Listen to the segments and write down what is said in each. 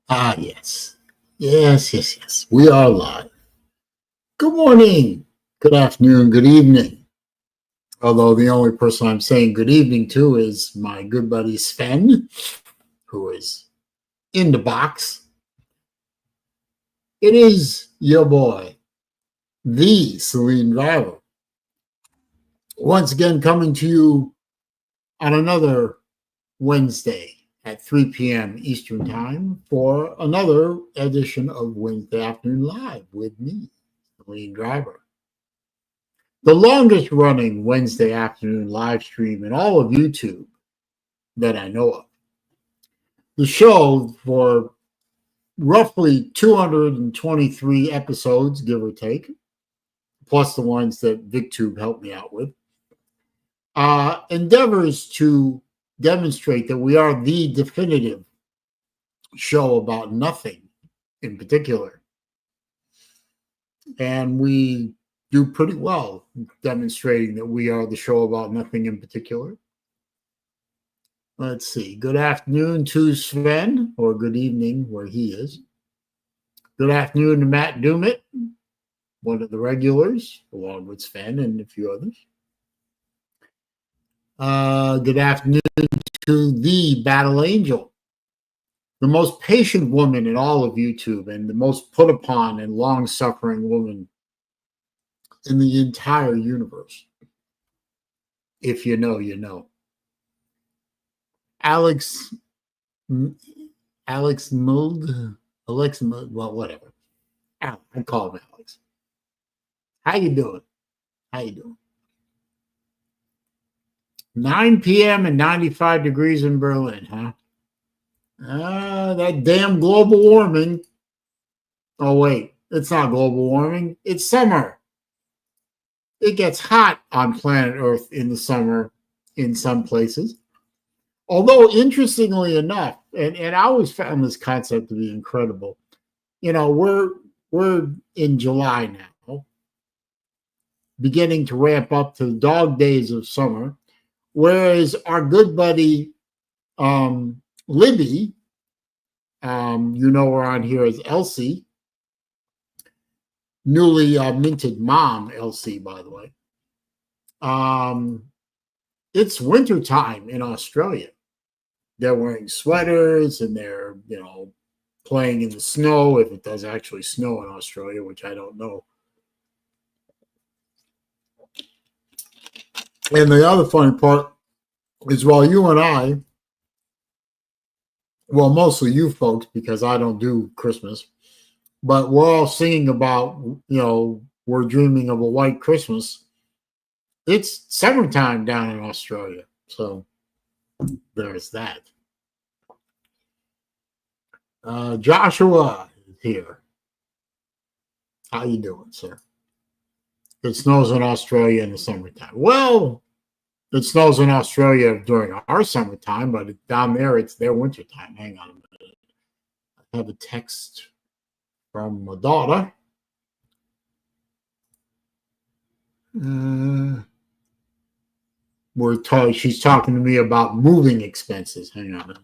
Ah, yes. Yes. We are live. Good morning, good afternoon, good evening. Although the only person I'm saying good evening to is my good buddy Sven, who is in the box. It is your boy, the SaleenDriver, once again coming to you on another Wednesday at 3 p.m. Eastern Time for another edition of Wednesday Afternoon Live with me, SaleenDriver. The longest running Wednesday afternoon live stream in all of YouTube that I know of. The show, for roughly 223 episodes, give or take, plus the ones that VicTube helped me out with, endeavors to demonstrate that we are the definitive show about nothing in particular. And we do pretty well demonstrating that we are the show about nothing in particular. Let's see. Good afternoon to Sven, or good evening where he is. Good afternoon to Matt Dumit, one of the regulars, along with Sven and a few others. Good afternoon to the Battle Angel, the most patient woman in all of YouTube and the most put upon and long-suffering woman in the entire universe. If you know, you know. Alex Mold, well, whatever. I call him Alex. How you doing? 9 p.m. and 95 degrees in Berlin, huh? That damn global warming. Oh, wait. It's not global warming. It's summer. It gets hot on planet Earth in the summer in some places. Although, interestingly enough, and I always found this concept to be incredible. You know, we're in July now, beginning to ramp up to the dog days of summer, whereas our good buddy Libby, you know her on here as Elsie, newly minted mom Elsie, by the way. It's winter time in Australia. They're wearing sweaters and they're, playing in the snow, if it does actually snow in Australia, which I don't know. And the other funny part is, while you and I, well, mostly you folks, because I don't do Christmas, but we're all singing about, we're dreaming of a white Christmas. It's summertime down in Australia. So there's that. Joshua is here. How you doing, sir? It snows in Australia in the summertime. Well, it snows in Australia during our summertime, but down there it's their wintertime. Hang on a minute. I have a text from my daughter. She's talking to me about moving expenses. Hang on a minute.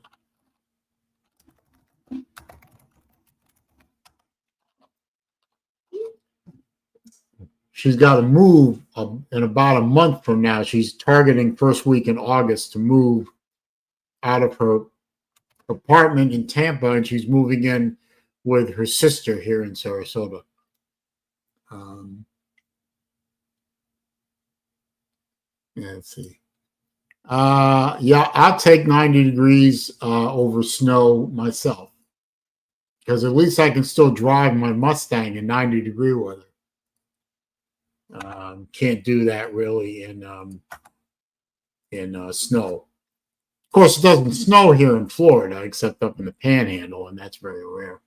She's got to move in about a month from now. She's targeting first week in August to move out of her apartment in Tampa, and she's moving in with her sister here in Sarasota. Let's see. Yeah, I'll take 90 degrees over snow myself, because at least I can still drive my Mustang in 90-degree weather. Can't do that really in snow. Of course, it doesn't snow here in Florida, except up in the Panhandle, and that's very rare.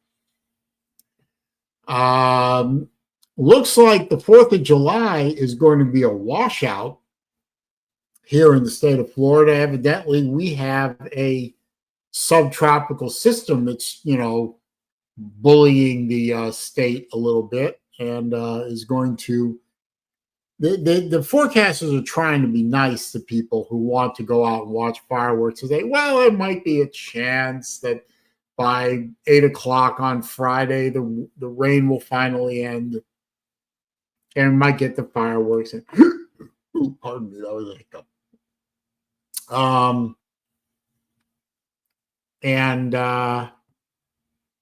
Looks like the 4th of July is going to be a washout here in the state of Florida. Evidently, we have a subtropical system that's, bullying the state a little bit, and is going to The forecasters are trying to be nice to people who want to go out and watch fireworks today. Well, there might be a chance that by 8 o'clock on Friday, the rain will finally end, and we might get the fireworks. And ooh, pardon me, that was a hiccup.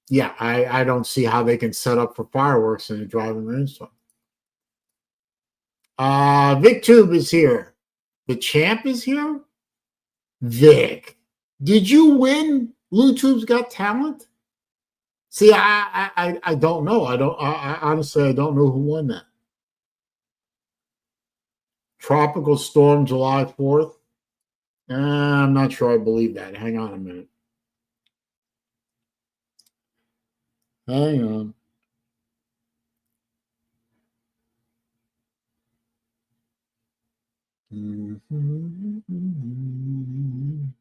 Yeah, I don't see how they can set up for fireworks in a driving rainstorm. VicTube is here. The champ is here. Vic, did you win YouTube's Got Talent? See, I don't know. I honestly I don't know who won that. Tropical storm July 4th. I'm not sure I believe that. Hang on a minute. Hang on.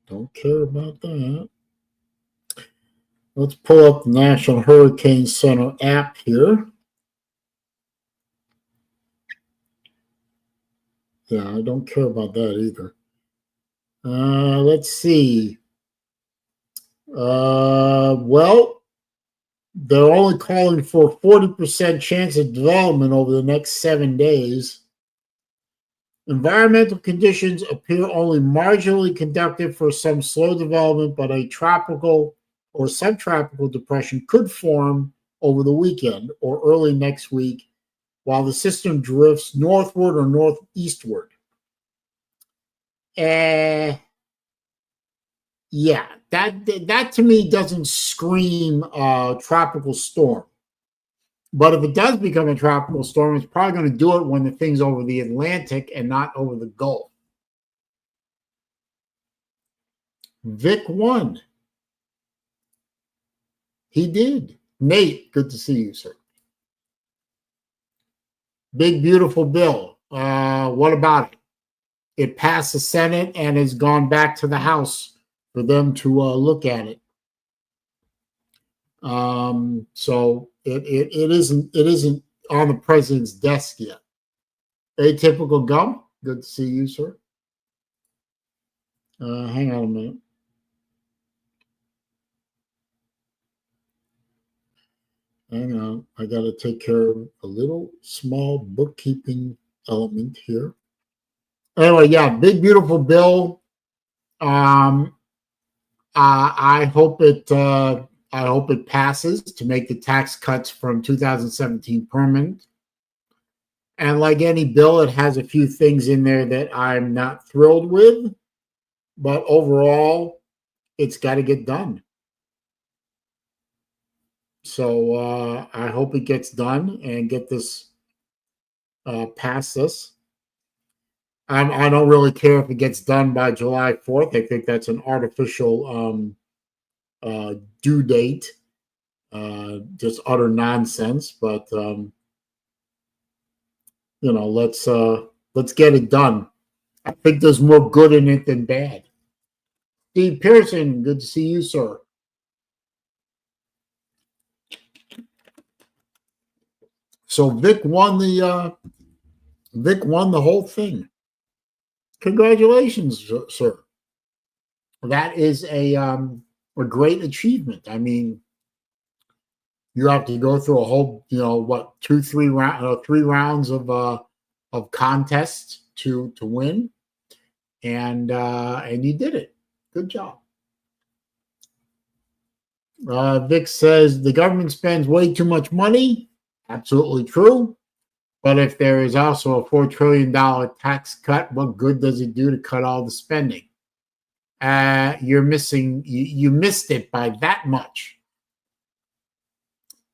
Don't care about that. Let's pull up the National Hurricane Center app here. Yeah, I don't care about that either. Let's see. Well, they're only calling for a 40% chance of development over the next 7 days. Environmental conditions appear only marginally conducive for some slow development, but a tropical or subtropical depression could form over the weekend or early next week while the system drifts northward or northeastward. Yeah, that to me doesn't scream tropical storm. But if it does become a tropical storm, it's probably going to do it when the thing's over the Atlantic and not over the Gulf. Vic won. He did. Nate, good to see you, sir. Big, beautiful bill. What about it? It passed the Senate and has gone back to the House for them to look at it. So it isn't on the president's desk yet. Atypical Gum, good to see you, sir. Hang on a minute. Hang on, I got to take care of a little small bookkeeping element here. Anyway, yeah, big beautiful bill. I hope it passes to make the tax cuts from 2017 permanent. And like any bill, it has a few things in there that I'm not thrilled with, but overall, it's got to get done. So I hope it gets done and get this past this. I don't really care if it gets done by July 4th. I think that's an artificial due date, just utter nonsense. But let's get it done. I think there's more good in it than bad. Steve Pearson, good to see you, sir. So Vic won the whole thing. Congratulations, sir. That is a great achievement. I mean, you have to go through a whole, 3 rounds of contests to win, and you did it. Good job. Vic says the government spends way too much money. Absolutely true. But if there is also a $4 trillion tax cut, what good does it do to cut all the spending? You missed it by that much.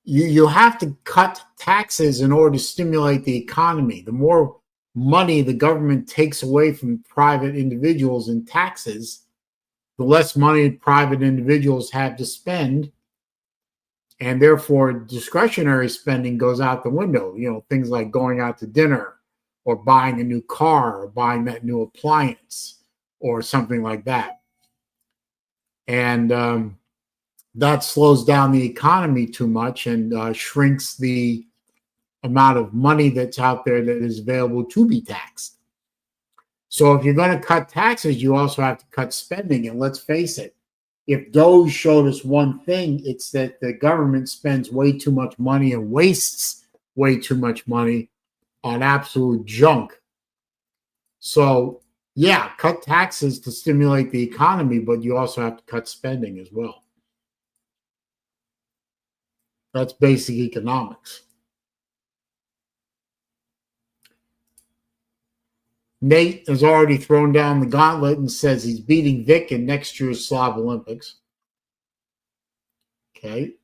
You have to cut taxes in order to stimulate the economy. The more money the government takes away from private individuals in taxes, the less money private individuals have to spend. And therefore, discretionary spending goes out the window. Things like going out to dinner or buying a new car or buying that new appliance or something like that. And that slows down the economy too much and shrinks the amount of money that's out there that is available to be taxed. So if you're going to cut taxes, you also have to cut spending. And let's face it, if Doge showed us one thing, it's that the government spends way too much money and wastes way too much money on absolute junk. So, yeah, cut taxes to stimulate the economy, but you also have to cut spending as well. That's basic economics. Nate has already thrown down the gauntlet and says he's beating Vic in next year's Slav Olympics. Okay.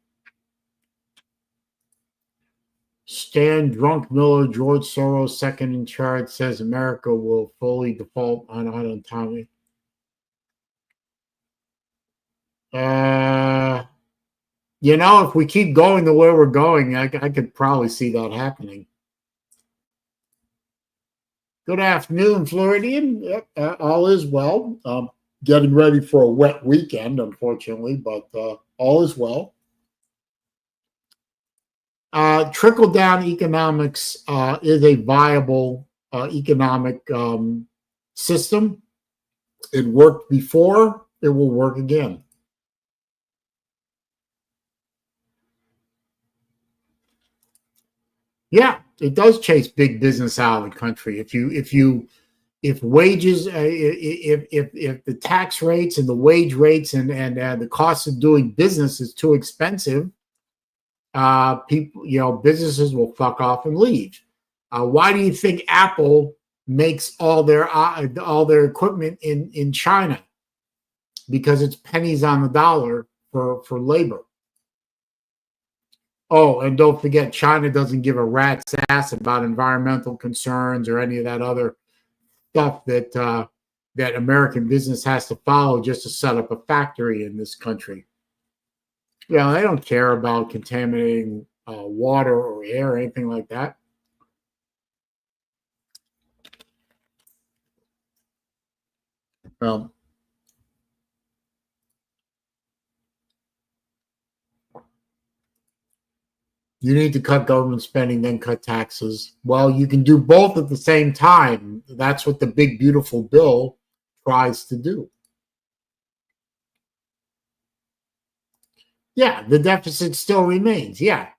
Stan Drunk Miller, George Soros, second in charge, says America will fully default on autonomy. If we keep going the way we're going, I could probably see that happening. Good afternoon, Floridian. All is well. Getting ready for a wet weekend, unfortunately, but all is well. Trickle-down economics is a viable economic system. It worked before. It will work again. Yeah, it does chase big business out of the country. If wages, if the tax rates and the wage rates and the cost of doing business is too expensive, businesses will fuck off and leave. Why do you think Apple makes all their equipment in China? Because it's pennies on the dollar for labor. Oh, and don't forget, China doesn't give a rat's ass about environmental concerns or any of that other stuff that American business has to follow just to set up a factory in this country. They don't care about contaminating water or air or anything like that. You need to cut government spending, then cut taxes. Well, you can do both at the same time. That's what the big, beautiful bill tries to do. Yeah, the deficit still remains. Yeah.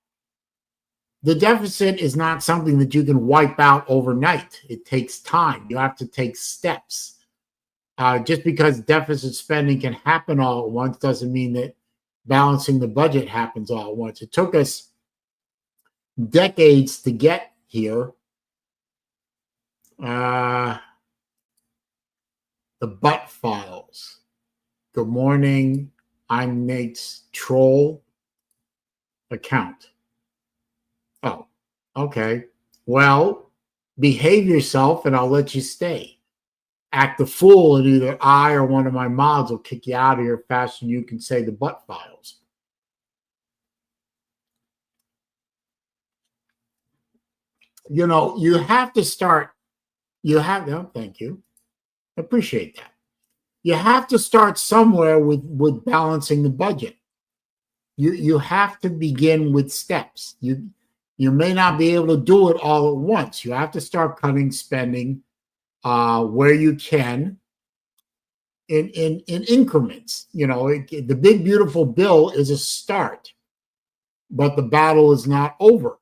The deficit is not something that you can wipe out overnight. It takes time. You have to take steps. Just because deficit spending can happen all at once doesn't mean that balancing the budget happens all at once. It took us decades to get here. The butt files. Good morning. I'm Nate's troll account. Oh, okay. Well, behave yourself and I'll let you stay. Act the fool and either I or one of my mods will kick you out of here faster than you can say the butt files. You have to start. Thank you. I appreciate that. You have to start somewhere with balancing the budget. You have to begin with steps. You may not be able to do it all at once. You have to start cutting spending where you can in increments. The big beautiful bill is a start, but the battle is not over.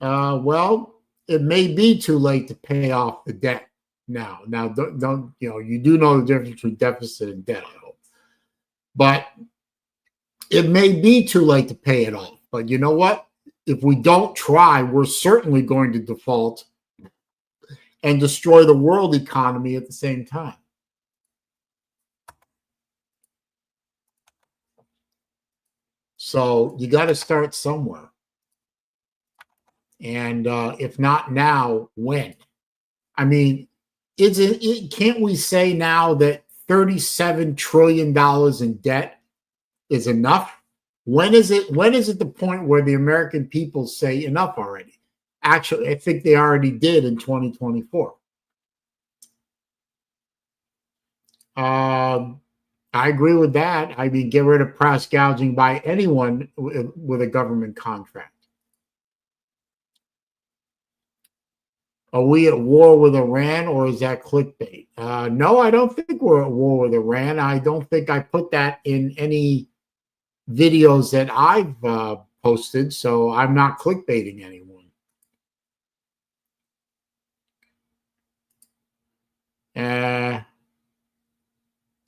Well, it may be too late to pay off the debt now. Now, don't you do know the difference between deficit and debt, I hope. But it may be too late to pay it off. But you know what? If we don't try, we're certainly going to default and destroy the world economy at the same time. So you got to start somewhere. And if not now, when? I mean, can't we say now that $37 trillion in debt is enough? When is it the point where the American people say enough already? Actually, I think they already did in 2024. I agree with that. I mean, get rid of price gouging by anyone with a government contract. Are we at war with Iran, or is that clickbait? No, I don't think we're at war with Iran. I don't think I put that in any videos that I've posted, so I'm not clickbaiting anyone.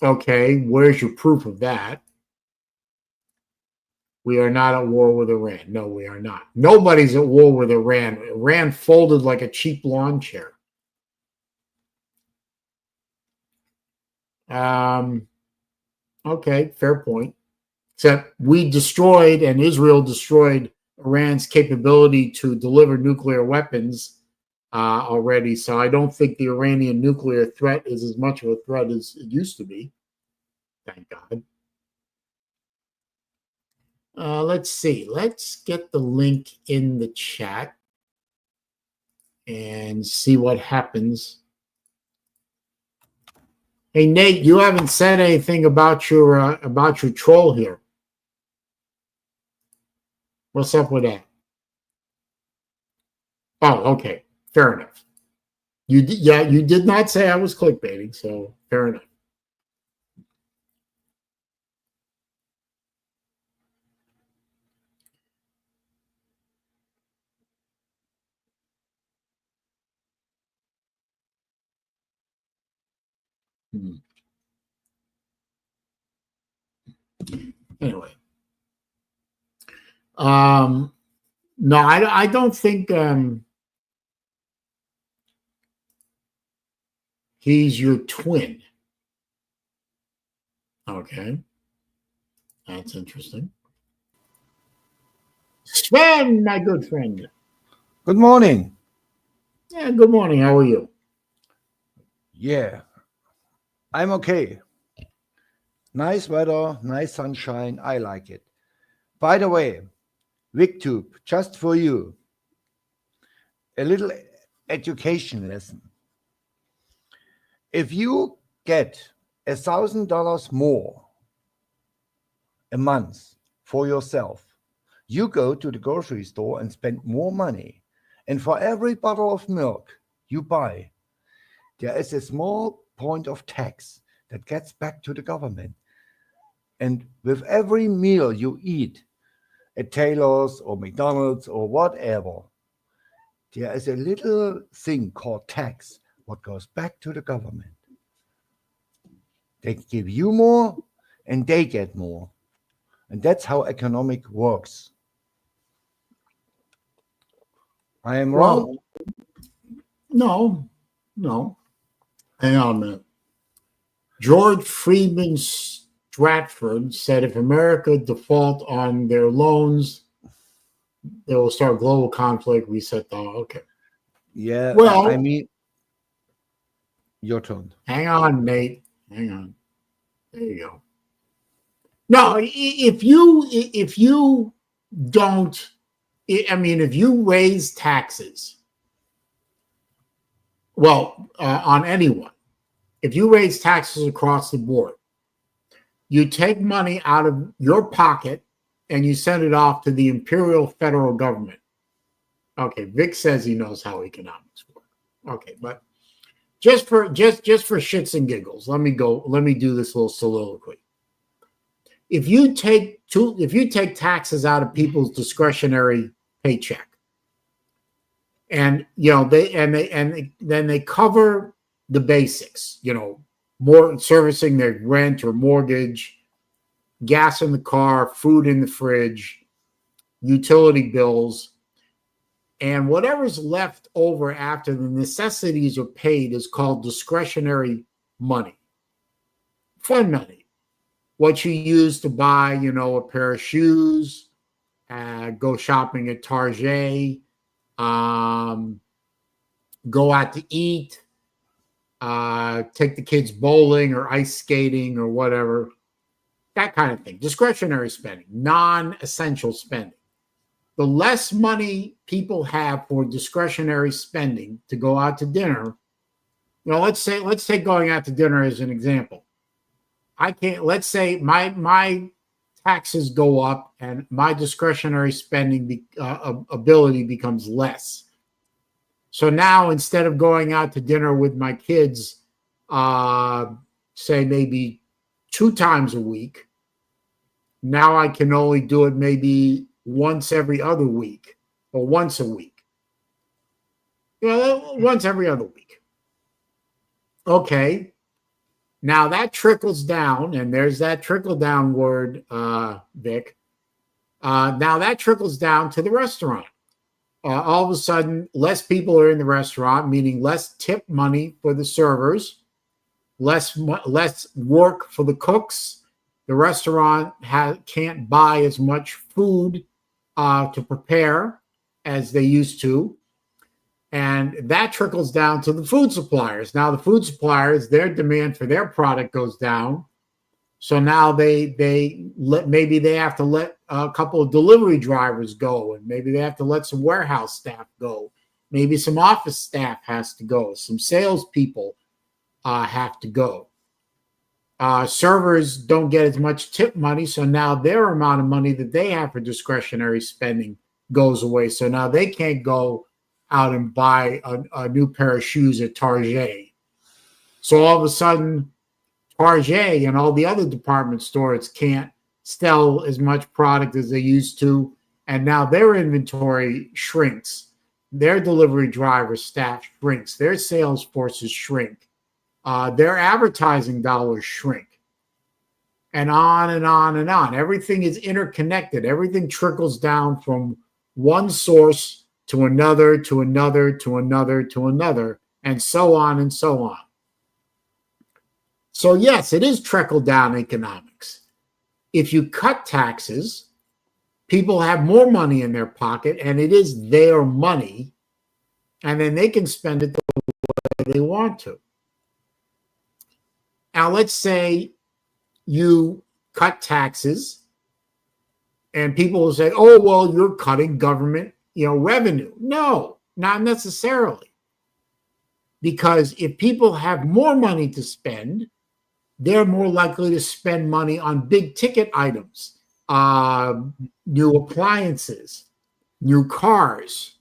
Okay, where's your proof of that? We are not at war with Iran. No, we are not. Nobody's at war with Iran. Iran folded like a cheap lawn chair. Okay, fair point. Except we destroyed, and Israel destroyed, Iran's capability to deliver nuclear weapons already. So I don't think the Iranian nuclear threat is as much of a threat as it used to be. Thank God. Let's see. Let's get the link in the chat and see what happens. Hey, Nate, you haven't said anything about your troll here. What's up with that? Oh, okay. Fair enough. You did not say I was clickbaiting, so fair enough. Anyway, no, I don't think he's your twin. Okay, that's interesting. Sven, my good friend. Good morning. Yeah, good morning. How are you? Yeah, I'm okay. Nice weather, nice sunshine. I like it. By the way, VicTube, just for you, a little education lesson. If you get $1,000 more a month for yourself, you go to the grocery store and spend more money. And for every bottle of milk you buy, there is a small point of tax that gets back to the government. And with every meal you eat at Taylor's or McDonald's or whatever, there is a little thing called tax, what goes back to the government. They give you more and they get more. And that's how economic works. I am wrong? No. Hang on a minute. George Friedman Stratford said if America default on their loans, they will start global conflict, reset the okay. Yeah, well, I mean, your turn. Hang on, Nate. Hang on. There you go. No, if you don't, I mean, if you raise taxes, on anyone, if you raise taxes across the board, you take money out of your pocket and you send it off to the imperial federal government. Okay, Vic says he knows how economics work. Okay, but just for shits and giggles, let me do this little soliloquy. If you take taxes out of people's discretionary paycheck, and then they cover the basics, more servicing their rent or mortgage, gas in the car, food in the fridge, utility bills, and whatever's left over after the necessities are paid is called discretionary money, fun money. What you use to buy, a pair of shoes, go shopping at Target, go out to eat, take the kids bowling or ice skating or whatever, that kind of thing. Discretionary spending, non-essential spending. The less money people have for discretionary spending to go out to dinner, let's take going out to dinner as an example. I can't. Let's say my taxes go up and my discretionary spending ability becomes less. So now instead of going out to dinner with my kids, say maybe 2 times a week, now I can only do it maybe once every other week or once a week. Once every other week. Okay. Now that trickles down, and there's that trickle down word, Vic. Now that trickles down to the restaurant. All of a sudden, less people are in the restaurant, meaning less tip money for the servers, less work for the cooks. The restaurant can't buy as much food to prepare as they used to. And that trickles down to the food suppliers. Now the food suppliers, their demand for their product goes down. So now maybe they have to let a couple of delivery drivers go, and maybe they have to let some warehouse staff go. Maybe some office staff has to go. Some salespeople have to go. Servers don't get as much tip money, so now their amount of money that they have for discretionary spending goes away. So now they can't go out and buy a new pair of shoes at Target. So all of a sudden, Target and all the other department stores can't sell as much product as they used to, and now their inventory shrinks. Their delivery driver staff shrinks. Their sales forces shrink. Their advertising dollars shrink. And on and on and on. Everything is interconnected. Everything trickles down from one source to another, to another, to another, to another, and so on and so on. So yes, it is trickle-down economics. If you cut taxes, people have more money in their pocket, and it is their money, and then they can spend it the way they want to. Now, let's say you cut taxes, and people will say, oh, well, you're cutting government revenue. No, not necessarily. Because if people have more money to spend, they're more likely to spend money on big ticket items, new appliances, new cars,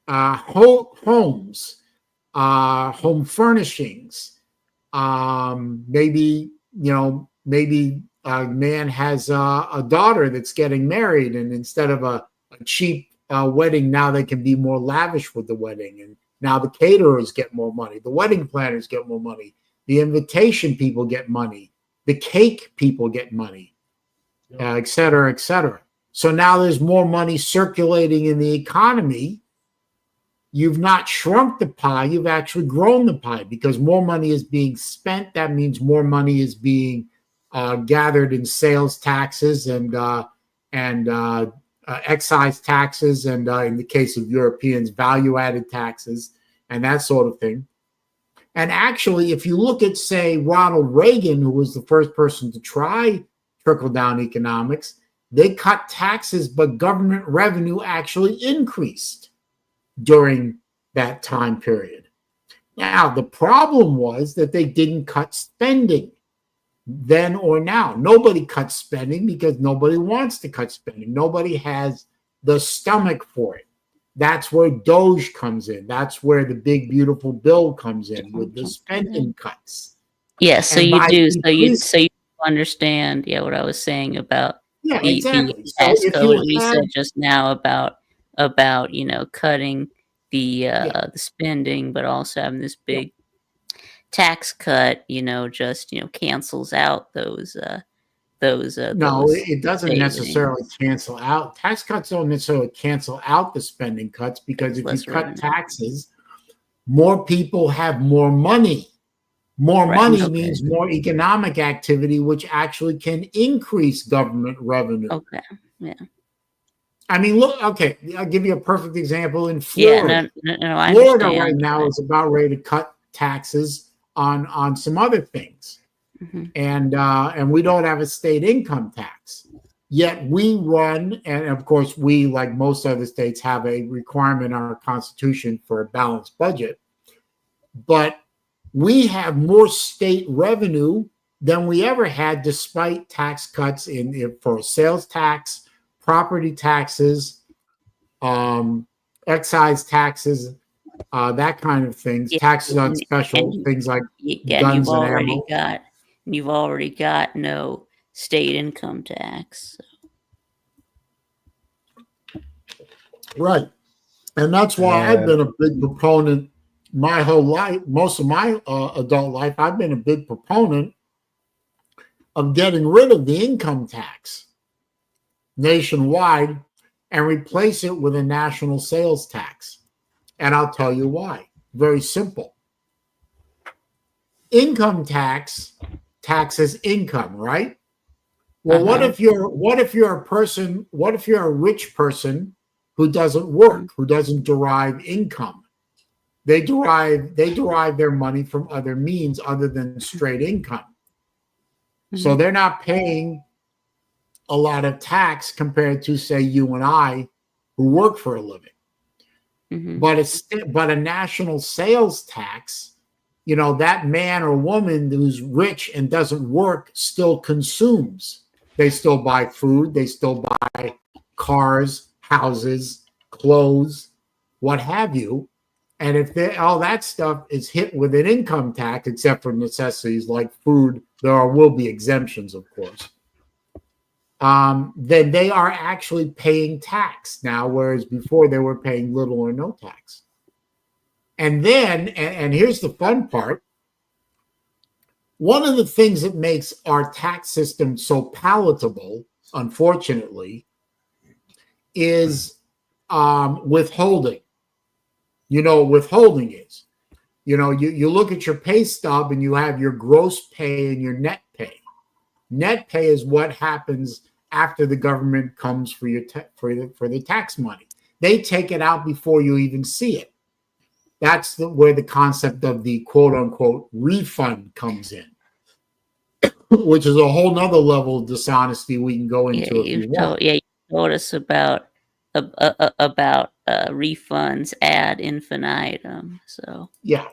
homes, home furnishings. Maybe a man has a daughter that's getting married, and instead of a cheap wedding, now they can be more lavish with the wedding, and now the caterers get more money, the wedding planners get more money, the invitation people get money, the cake people get money, et cetera, et cetera. So now there's more money circulating in the economy. You've not shrunk the pie, you've actually grown the pie, because more money is being spent. That means more money is being gathered in sales taxes and excise taxes, and in the case of Europeans, value-added taxes and that sort of thing. And actually, if you look at, say, Ronald Reagan, who was the first person to try trickle-down economics, they cut taxes, but government revenue actually increased during that time period. Now, the problem was that they didn't cut spending then or now. Nobody cuts spending because nobody wants to cut spending. Nobody has the stomach for it. That's where Doge comes in. That's where the big, beautiful bill comes in with the spending cuts. Yeah, so you do. So you understand, what I was saying about exactly. the tax code. We said just now about cutting the spending, but also having this big tax cut. Just cancels out those. No, it doesn't necessarily cancel out. Tax cuts don't necessarily cancel out the spending cuts, because if you cut taxes, more people have more money. More money means more economic activity, which actually can increase government revenue. Okay, yeah. I mean, look, okay, I'll give you a perfect example in Florida. I Florida right now is about ready to cut taxes on some other things. Mm-hmm. And we don't have a state income tax. Yet we run, and of course we, like most other states, have a requirement on our Constitution for a balanced budget. But we have more state revenue than we ever had, despite tax cuts for sales tax, property taxes, excise taxes, that kind of things, Yeah, taxes on special and things like and guns and ammo. you've already got no state income tax. Right. And that's why I've been a big proponent my whole life, most of my adult life. I've been a big proponent of getting rid of the income tax nationwide and replace it with a national sales tax. And I'll tell you why. Very simple. Income tax taxes income, right? Well, what if you're a rich person who doesn't work, who doesn't derive income? They derive their money from other means other than straight income. So they're not paying a lot of tax compared to, say, you and I who work for a living. But a national sales tax, that man or woman who's rich and doesn't work still consumes. They still buy food, they still buy cars, houses, clothes, what have you. And if all that stuff is hit with an income tax, except for necessities like food, there will be exemptions, of course. Then they are actually paying tax now, whereas before they were paying little or no tax. And then, and here's the fun part, one of the things that makes our tax system so palatable, unfortunately, is withholding. You know what withholding is. You look at your pay stub and you have your gross pay and your net pay. Net pay is what happens after the government comes for your for the tax money. They take it out before you even see it. That's where the concept of the quote unquote refund comes in, which is a whole nother level of dishonesty we can go into if you want. You told us about refunds ad infinitum. So yeah,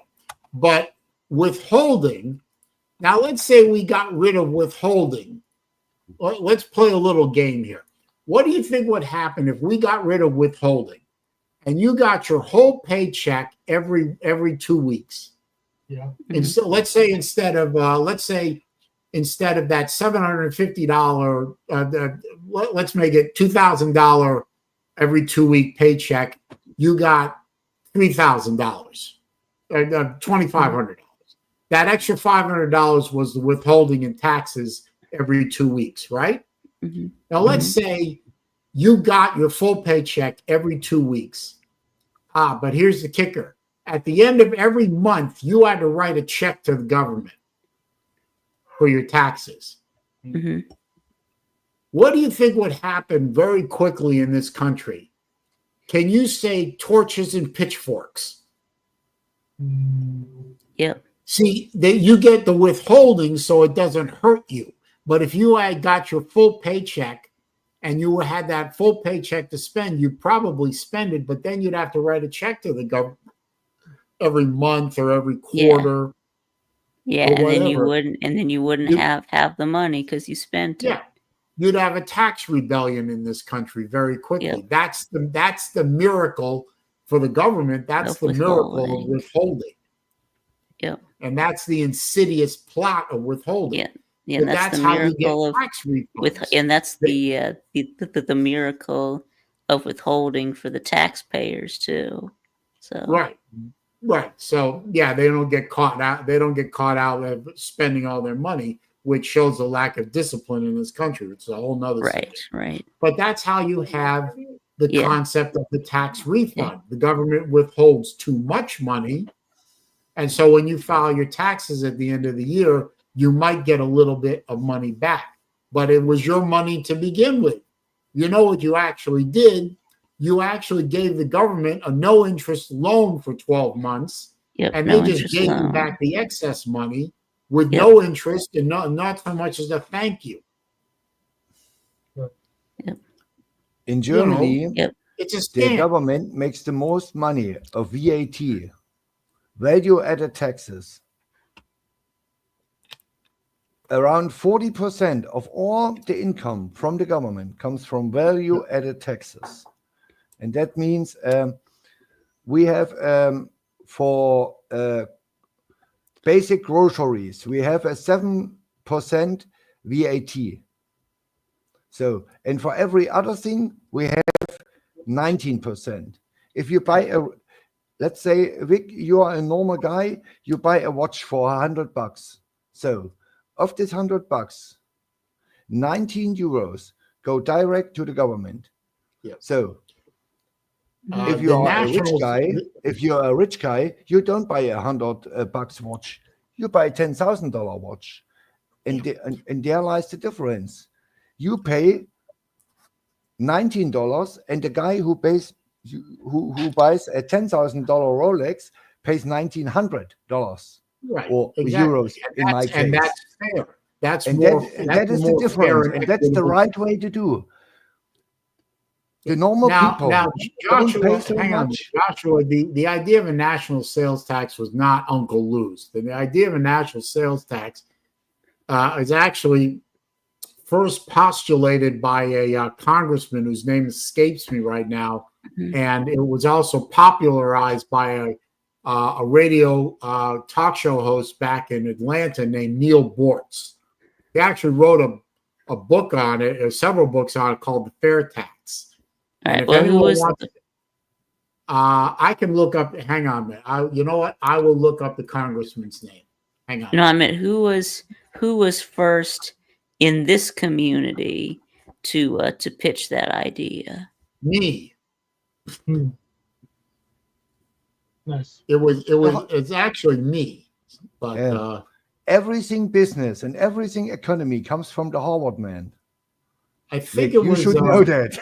but withholding. Now let's say we got rid of withholding. Let's play a little game here. What do you think would happen if we got rid of withholding and you got your whole paycheck every 2 weeks? Yeah. And so let's say instead of that $750, let's make it $2,000 every 2 week paycheck. You got $3,000, $2,500. That extra $500 was the withholding and taxes every 2 weeks, right? Now let's say you got your full paycheck every 2 weeks. But here's the kicker. At the end of every month, you had to write a check to the government for your taxes. What do you think would happen very quickly in this country? Can you say torches and pitchforks? Yep. See, you get the withholding so it doesn't hurt you. But if you had got your full paycheck and you had that full paycheck to spend, you'd probably spend it, but then you'd have to write a check to the government every month or every quarter. Yeah, and then you wouldn't have the money because you spent it. Yeah. You'd have a tax rebellion in this country very quickly. That's the miracle for the government. That's the miracle of withholding. Yep. And that's the insidious plot of withholding. Yeah. Yeah, and that's the miracle of and that's the miracle of withholding for the taxpayers too. So right. So yeah, they don't get caught out. They don't get caught out of spending all their money, which shows a lack of discipline in this country. It's a whole nother subject. Right. But that's how you have the concept of the tax refund. The government withholds too much money, and so when you file your taxes at the end of the year, you might get a little bit of money back, but it was your money to begin with. You know what you actually did? You actually gave the government a no-interest loan for 12 months, and they just gave you back the excess money with no interest and not so much as a thank you. In Germany, it's a the scam. government makes the most money of VAT, value-added taxes. around 40% of all the income from the government comes from value-added taxes. And that means we have for basic groceries, we have a 7% VAT. So, and for every other thing, we have 19%. If you buy let's say, Vic, you are a normal guy, you buy a watch for $100. So, of this $100, 19 euros go direct to the government. Yeah. So, if you are a rich guy, you don't buy $100 watch. You buy $10,000 watch, and there lies the difference. You pay $19, and the guy who buys a $10,000 Rolex pays $1,900, right, or exactly. euros in my case. And that's fair. That is the difference, and that's the right way to do. The normal people Joshua, don't pay so hang on, much. Joshua, the idea of a national sales tax was not Uncle Lou's. The idea of a national sales tax is actually first postulated by a congressman whose name escapes me right now, and it was also popularized by a radio talk show host back in Atlanta named Neil Bortz. He actually wrote a book on it, or several books on it, called The Fair Tax. All right. If Well, anyone wants, I can look up. Hang on a minute. You know what? I will look up the congressman's name. Hang on. No, I meant who was first in this community to pitch that idea? Me. Nice. It's actually me. But everything business and everything economy comes from the Harvard man. I think you should know that.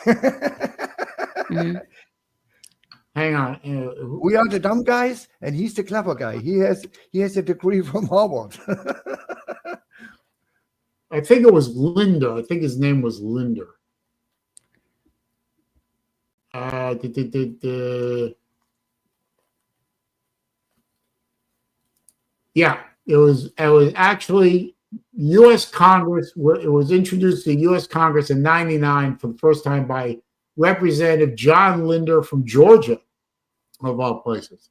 Hang on. We are the dumb guys, and he's the clever guy. He has a degree from Harvard. I think it was Linder. I think his name was Linder. Yeah, it was actually U.S. Congress. It was introduced to U.S. Congress in '99 for the first time by Representative John Linder from Georgia, of all places.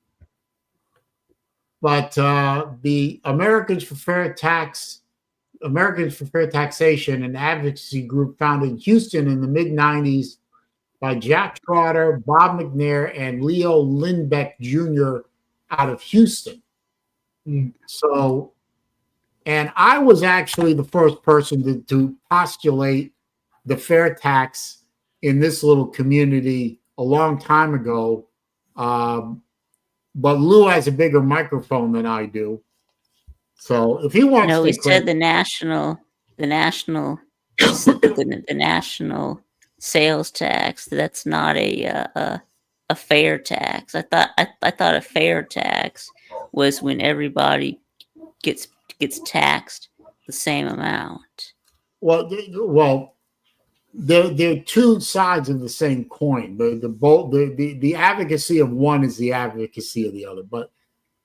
But the Americans for Fair Taxation, an advocacy group founded in Houston in the mid-'90s by Jack Trotter, Bob McNair, and Leo Lindbeck Jr. out of Houston. So, and I was actually the first person to postulate the fair tax in this little community a long time ago. But Lou has a bigger microphone than I do. So if he wants no, to, he said the national sales tax. That's not a fair tax. I thought a fair tax was when everybody gets taxed the same amount. Well, there are two sides of the same coin. The advocacy of one is the advocacy of the other. But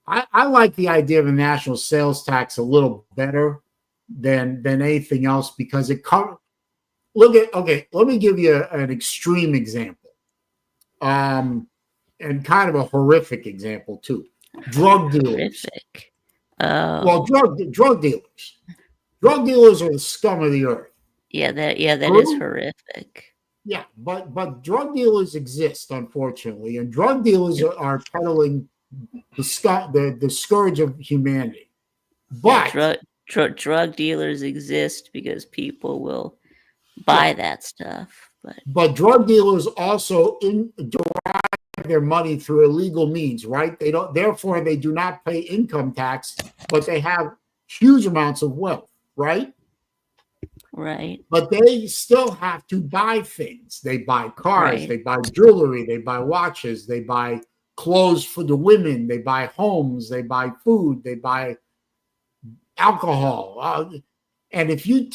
I like the idea of a national sales tax a little better than anything else because it covers. Okay, let me give you an extreme example, and kind of a horrific example too. Drug dealers. Horrific. Oh. Well, drug dealers. Drug dealers are the scum of the earth. Yeah, that is horrific. Yeah, but drug dealers exist, unfortunately, and drug dealers are peddling the scourge of humanity. But drug dealers exist because people will buy that stuff. But drug dealers also derive their money through illegal means, right? Therefore, they do not pay income tax, but they have huge amounts of wealth, right? Right. But they still have to buy things. They buy cars, right. They buy jewelry, they buy watches, they buy clothes for the women, they buy homes, they buy food, they buy alcohol. And if you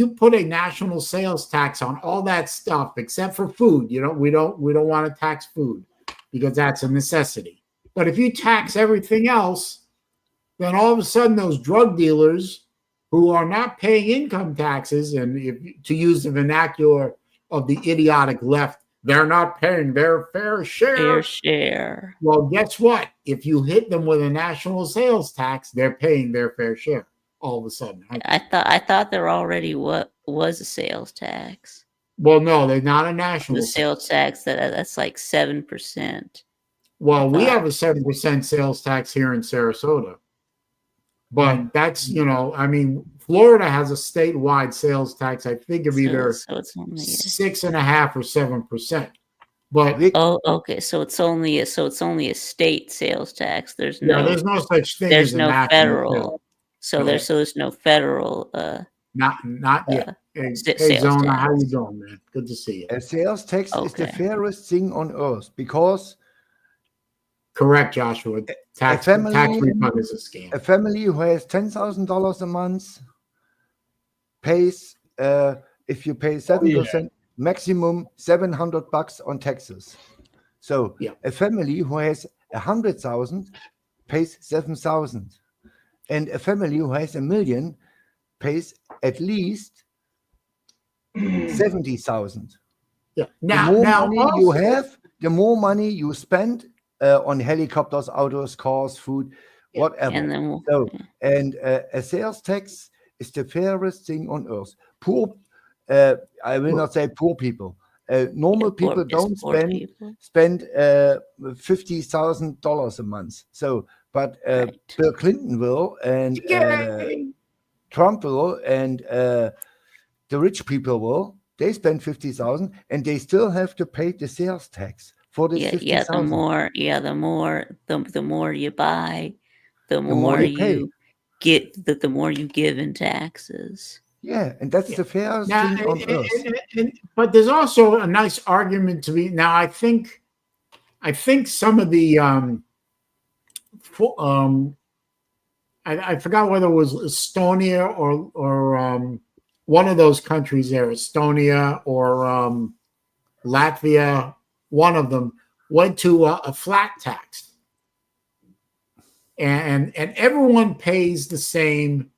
put a national sales tax on all that stuff, except for food, we don't want to tax food because that's a necessity. But if you tax everything else, then all of a sudden those drug dealers who are not paying income taxes, and to use the vernacular of the idiotic left, they're not paying their fair share. Fair share. Well, guess what? If you hit them with a national sales tax, they're paying their fair share all of a sudden. I thought there already was a sales tax. Well, no, they're not a national The sales tax that's like 7%. Well, we have a 7% sales tax here in Sarasota. But that's, I mean, Florida has a statewide sales tax, I think, of either so it's only 6.5% or 7%. But okay, so it's only a state sales tax. There's no such thing there's as a no national federal. sales. So there's no federal not yet. Hey, sales Zona, tax. how you doing, man? Good to see you. A sales tax is the Okay. fairest thing on earth because Correct, Joshua. Tax refund is a scam. a family who has $10,000 a month pays, if you pay 7%, maximum $700 on taxes. So a family who has 100,000 pays 7,000, and a family who has $1 million pays at least 70,000. Yeah. The more money you have, the more money you spend on helicopters, autos, cars, food, whatever. And a sales tax is the fairest thing on earth. Poor, I will not say poor people. Normal people don't spend $50,000 a month. So, but Bill Clinton will, and Trump will, and the rich people will. They spend 50,000, and they still have to pay the sales tax for this 50,000. The more you buy, the more you get. The more you give in taxes. Yeah, and that's the fairest thing on earth. But there's also a nice argument to be. Now, I think some of the I forgot whether it was Estonia or one of those countries there, Estonia or Latvia. One of them went to a flat tax, and everyone pays the same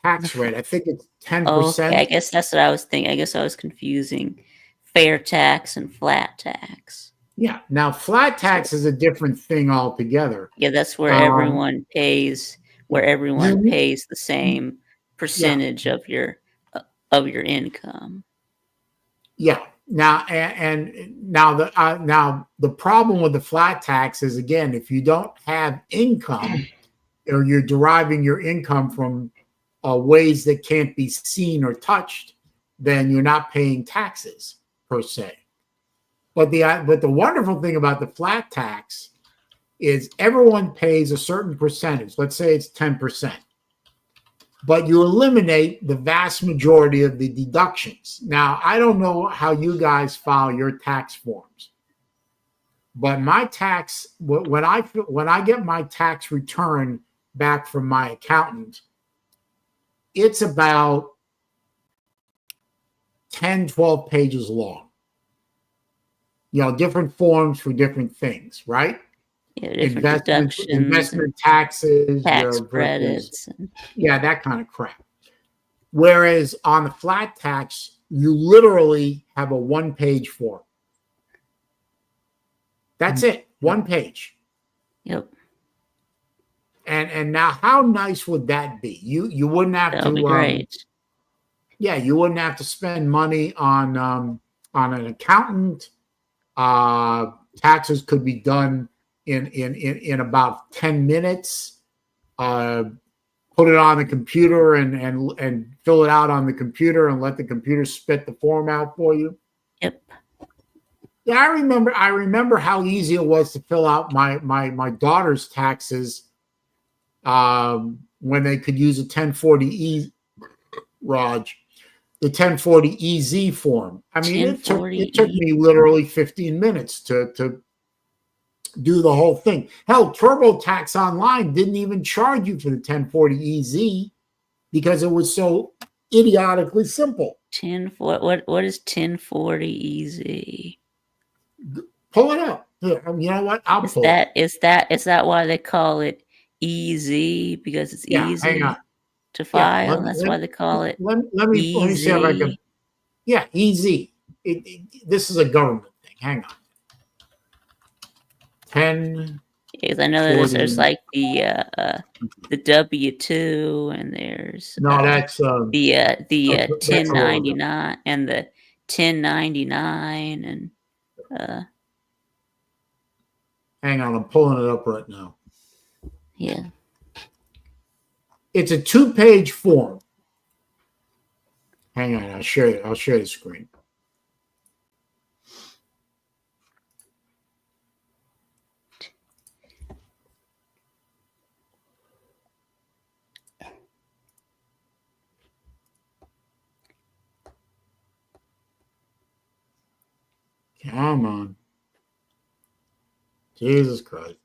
tax rate. I think it's 10%. Okay, I guess that's what I was thinking. I guess I was confusing fair tax and flat tax. Yeah. Now, flat tax is a different thing altogether. Yeah, that's where everyone pays. Where everyone pays the same percentage of your income. Yeah. Now the problem with the flat tax is, again, if you don't have income or you're deriving your income from ways that can't be seen or touched, then you're not paying taxes per se. But the wonderful thing about the flat tax is everyone pays a certain percentage. Let's say it's 10%. But you eliminate the vast majority of the deductions. Now, I don't know how you guys file your tax forms, but my tax, when I get my tax return back from my accountant, it's about 10, 12 pages long. Different forms for different things, right? Yeah, different investment taxes, tax credits. That kind of crap. Whereas on the flat tax, you literally have a one-page form. That's it, one page. Yep. And now, how nice would that be? You wouldn't have That'd be great. You wouldn't have to spend money on an accountant. Taxes could be done in about 10 minutes. Put it on the computer and fill it out on the computer and let the computer spit the form out for you. Yep. Yeah, I remember how easy it was to fill out my daughter's taxes when they could use a 1040E, Raj, the 1040EZ form. I mean, it took me literally 15 minutes to do the whole thing. Hell, TurboTax Online didn't even charge you for the 1040EZ because it was so idiotically simple. What is 1040EZ? Pull it up. Here, you know what? I'll pull it. Is that why they call it EZ? Because it's easy? Hang on. to Yeah, file. That's why they call it let me see if I can. easy. Yeah, easy. This is a government thing. Hang on. 10. Because I know there's like the W-2 and there's No, that's the that's a logo. 1099 and the 1099 and Hang on, I'm pulling it up right now. yeah. It's a 2-page form. Hang on, I'll share the screen. Come on. Jesus Christ.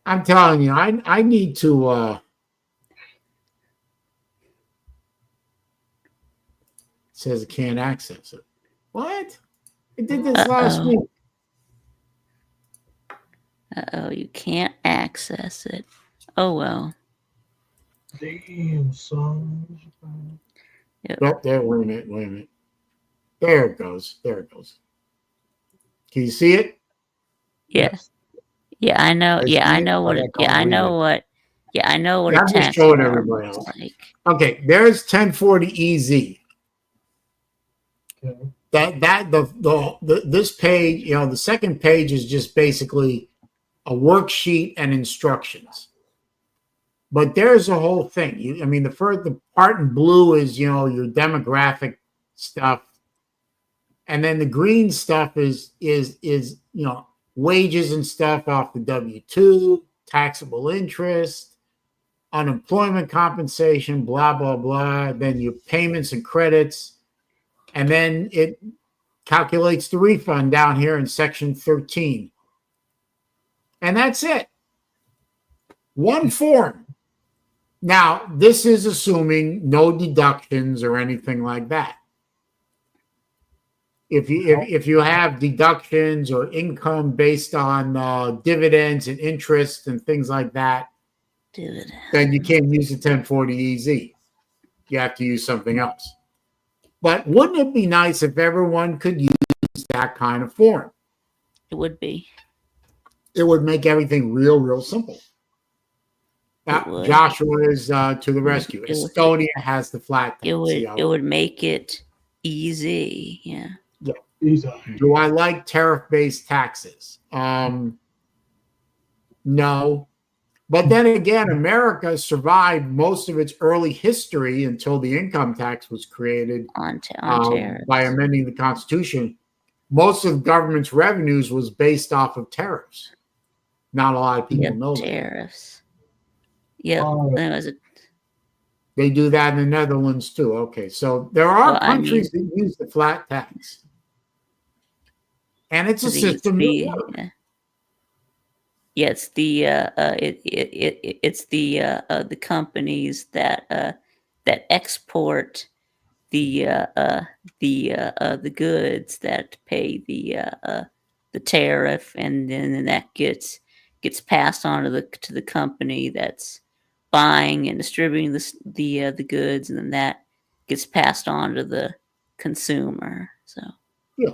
I'm telling you, I need to it says it can't access it. What? It did this last week. You can't access it. Oh well. Damn, son. Yep. Oh, there, wait a minute. There it goes. Can you see it? Yes. Yeah, I know. Yeah, I know what. I know what. Yeah, I know what I'm a just tax showing form everybody looks else. like. Okay, there's 1040 EZ. Okay. This page, the second page is just basically a worksheet and instructions. But there's a whole thing. The part in blue is your demographic stuff, and then the green stuff is wages and stuff off the W-2, taxable interest, unemployment compensation, blah blah blah. Then your payments and credits, and then it calculates the refund down here in section 13, and that's it. One form. Now, this is assuming no deductions or anything like that. If you have deductions or income based on dividends and interest and things like that, then you can't use the 1040 EZ. You have to use something else. But wouldn't it be nice if everyone could use that kind of form? It would be. It would make everything real simple. Joshua is to the rescue. Estonia has the flat tax. It would make it easy. Yeah. Easy. Do I like tariff-based taxes? No. But then again, America survived most of its early history until the income tax was created on tariffs. By amending the Constitution. Most of the government's revenues was based off of tariffs. Not a lot of people know that. Tariffs. Yeah, they do that in the Netherlands too. Okay, so there are countries that use the flat tax, and it's a system. Yeah, it's the companies that export the goods that pay the tariff, and then that gets passed on to the company that's buying and distributing the goods, and then that gets passed on to the consumer. So yeah.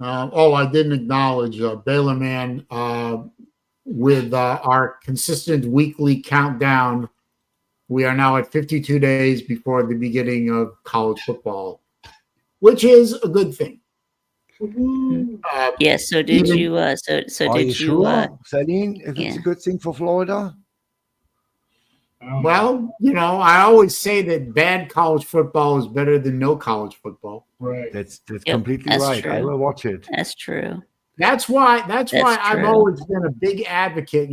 I didn't acknowledge Baylor Man with our consistent weekly countdown. We are now at 52 days before the beginning of college football, which is a good thing. Yeah. So did you? So are did you sure, Saleen? If it's a good thing for Florida? Well, I always say that bad college football is better than no college football. Right. That's completely right. True. I will watch it. That's true. That's why I've always been a big advocate.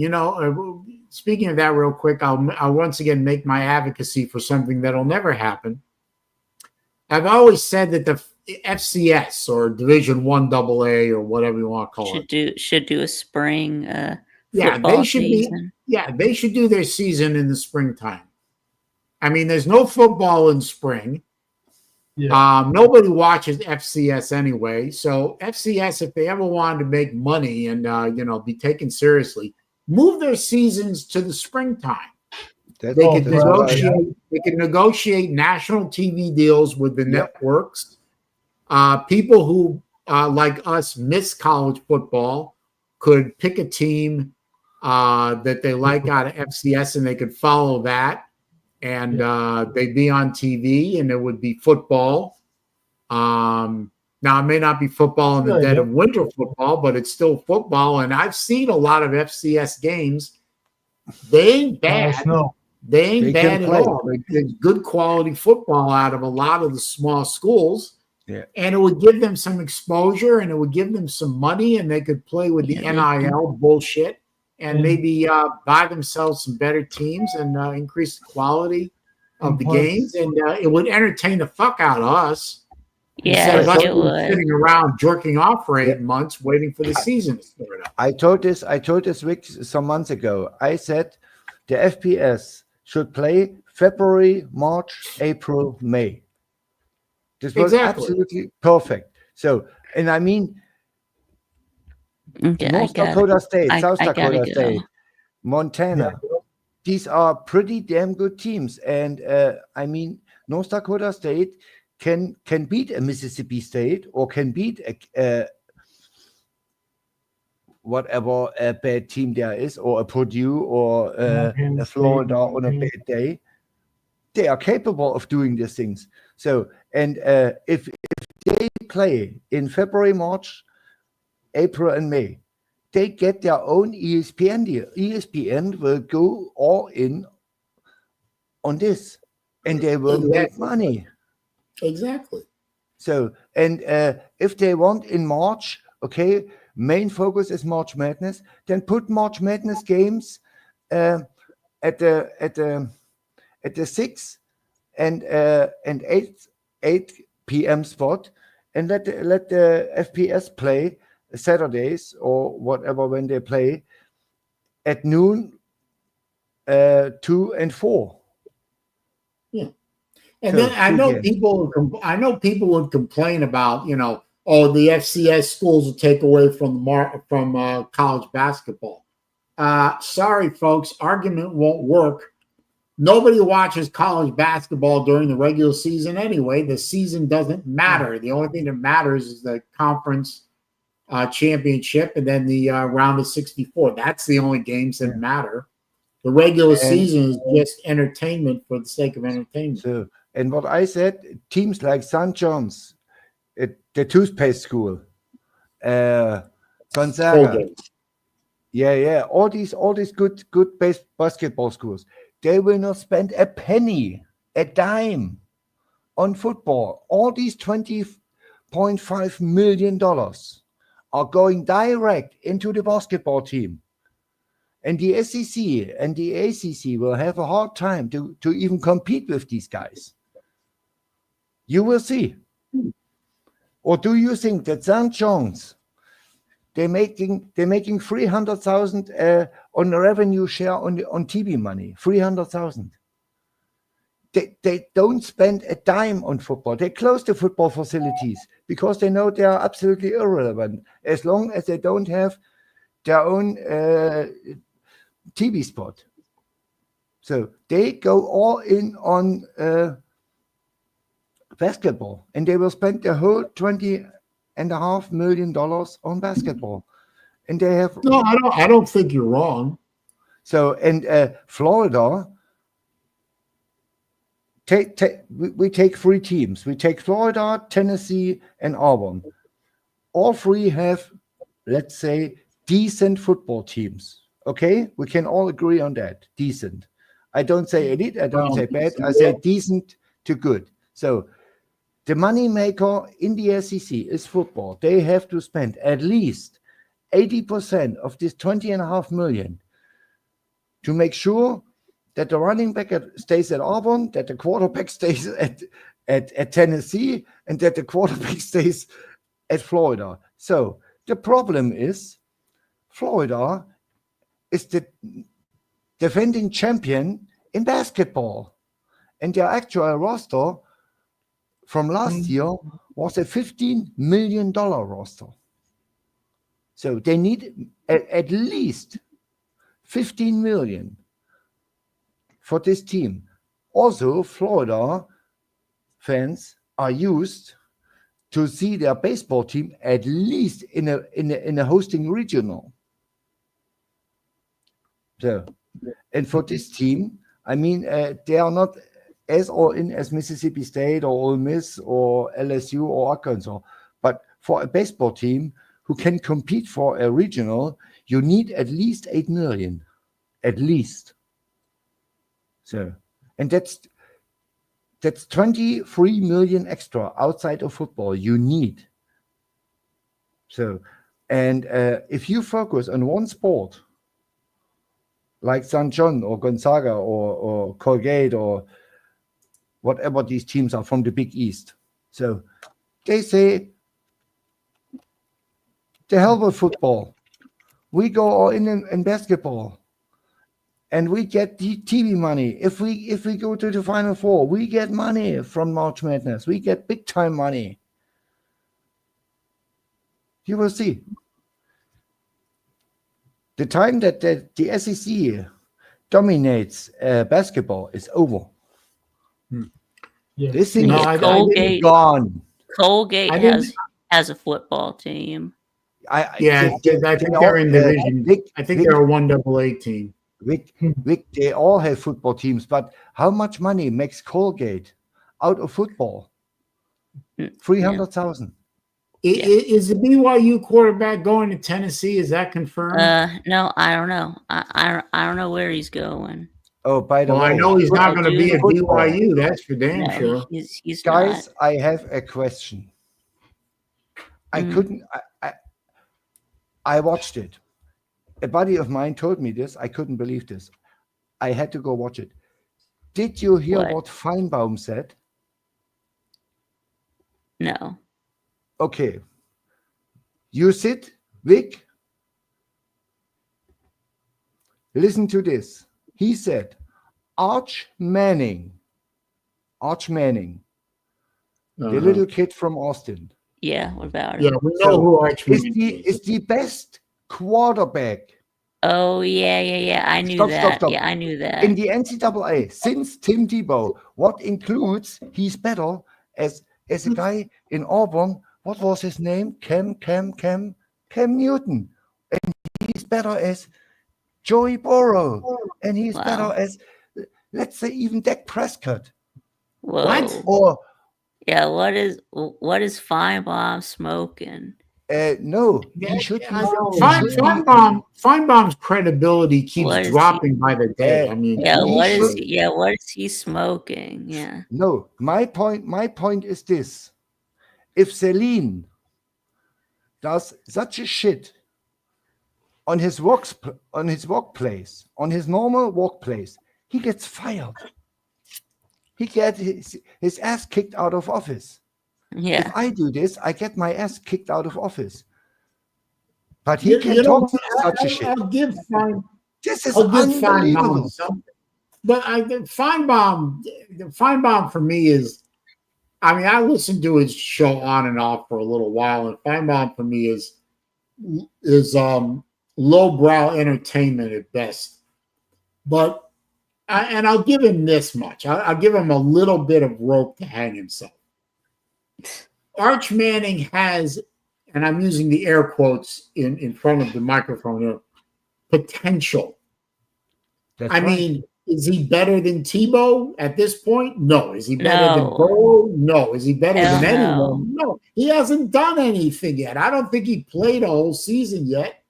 Speaking of that, real quick, I'll once again make my advocacy for something that'll never happen. I've always said that the FCS or Division I AA or whatever you want to call it should do a spring they should season. They should do their season in the springtime. I mean, there's no football in spring. Nobody watches FCS anyway. So FCS, if they ever wanted to make money and be taken seriously, move their seasons to the springtime. They could negotiate national TV deals with the networks. People who like us miss college football could pick a team that they like out of FCS, and they could follow that. And they'd be on TV, and it would be football. Now, it may not be football in the dead of winter football, but it's still football. And I've seen a lot of FCS games. They ain't bad. They ain't bad at all. There's good quality football out of a lot of the small schools. Yeah. And it would give them some exposure, and it would give them some money, and they could play with the NIL bullshit and maybe buy themselves some better teams and increase the quality of the games. And it would entertain the fuck out of us. Yeah, it would. Sitting around jerking off for 8 months waiting for the season to start up. I told this Rick some months ago. I said the FPS should play February, March, April, May. This was absolutely perfect. So, and I mean, North Dakota State, South Dakota State, Montana, these are pretty damn good teams. And I mean, North Dakota State can beat a Mississippi State or can beat whatever a bad team there is, or a Purdue or a Florida on a bad day. They are capable of doing these things. So, and if they play in February, March, April, and May, they get their own ESPN deal. ESPN will go all in on this, and they will make money. Exactly. So, and if they want in March, okay, main focus is March Madness, then put March Madness games at the 6 and 8 p.m. spot, and let the FPS play Saturdays or whatever when they play at noon, 2 and 4. Yeah, and then I know people would complain about the FCS schools will take away from college basketball. Sorry, folks, argument won't work. Nobody watches college basketball during the regular season anyway. The season doesn't matter. The only thing that matters is the conference championship and then the round of 64. That's the only games that matter. The regular season is just entertainment for the sake of entertainment. So, and what I said, teams like St. John's, the toothpaste school, Gonzaga, all these good basketball schools, they will not spend a penny, a dime on football. All these $20.5 million are going direct into the basketball team. And the SEC and the ACC will have a hard time to even compete with these guys. You will see. Or do you think that St. John's, they're making $300,000 on the revenue share on TV money? $300,000. They don't spend a dime on football. They close the football facilities because they know they are absolutely irrelevant as long as they don't have their own TV spot. So they go all in on basketball, and they will spend the whole $20.5 million on basketball. And they have I don't think you're wrong. So, and Florida, we take 3 teams. We take Florida, Tennessee, and Auburn. All 3 have, let's say, decent football teams. Okay, we can all agree on that. Decent. I don't say elite. I don't say bad. I say decent to good. So the money maker in the SEC is football. They have to spend at least 80% of this $20.5 million to make sure that the running back stays at Auburn, that the quarterback stays at Tennessee, and that the quarterback stays at Florida. So the problem is Florida is the defending champion in basketball, and their actual roster from last year was a $15 million roster. So they need at least 15 million for this team. Also, Florida fans are used to see their baseball team at least in a hosting regional. So, and for this team, I mean, they are not as all in as Mississippi State or Ole Miss or LSU or Arkansas, but for a baseball team who can compete for a regional, you need at least 8 million, at least. So, and that's 23 million extra outside of football you need. So, and if you focus on one sport, like St. John or Gonzaga or Colgate or whatever these teams are from the Big East, so they say, the hell with football. We go all in basketball, and we get the TV money. If we go to the Final Four, we get money from March Madness. We get big time money. You will see. The time that the SEC dominates basketball is over. Yeah. This thing No, is Colgate- gone. Colgate I didn't- has a football team. I think they're in division. I think they're a 1AA team. Vic, they all have football teams, but how much money makes Colgate out of football? 300,000. Is the BYU quarterback going to Tennessee? Is that confirmed? No, I don't know. I don't know where he's going. Oh, by the Well, way, I know he's not I going to do be at football. BYU. That's for damn No, sure. he's guys, not. I have a question. I couldn't. I watched it. A buddy of mine told me this. I couldn't believe this. I had to go watch it. Did you hear what Feinbaum said? No. Okay. You sit, Vic. Listen to this. He said, Arch Manning, the little kid from Austin, Yeah. What about Yeah, it? we know who Arch Manning is the best quarterback Oh yeah. I knew that. Yeah, I knew that. in the NCAA since Tim Tebow. What includes he's better as a guy in Auburn. What was his name? Cam Newton. And he's better as Joey Burrow. And he's Wow. better as, let's say, even Dak Prescott. Whoa. What? Or Yeah. What is Feinbaum smoking? no, he should be. Feinbaum's credibility keeps What is dropping by the day. I mean, Yeah. He What is should- what is he smoking? Yeah. No, my point is this. If Saleen does such a shit on his workplace, on his normal workplace, he gets fired. He gets his ass kicked out of office. Yeah. If I do this, I get my ass kicked out of office. But he can talk such a shit. I'll give This is Feinbaum unbelievable. something. But Feinbaum for me is, I mean, I listened to his show on and off for a little while, and Feinbaum for me is lowbrow entertainment at best. But I'll give him this much. I'll give him a little bit of rope to hang himself. Arch Manning has, and I'm using the air quotes in front of the microphone here, potential. That's I right. mean, is he better than Tebow at this point? No. Is he better than No. Burrow? No. Is he better Hell than no. anyone? No. He hasn't done anything yet. I don't think he played a whole season yet.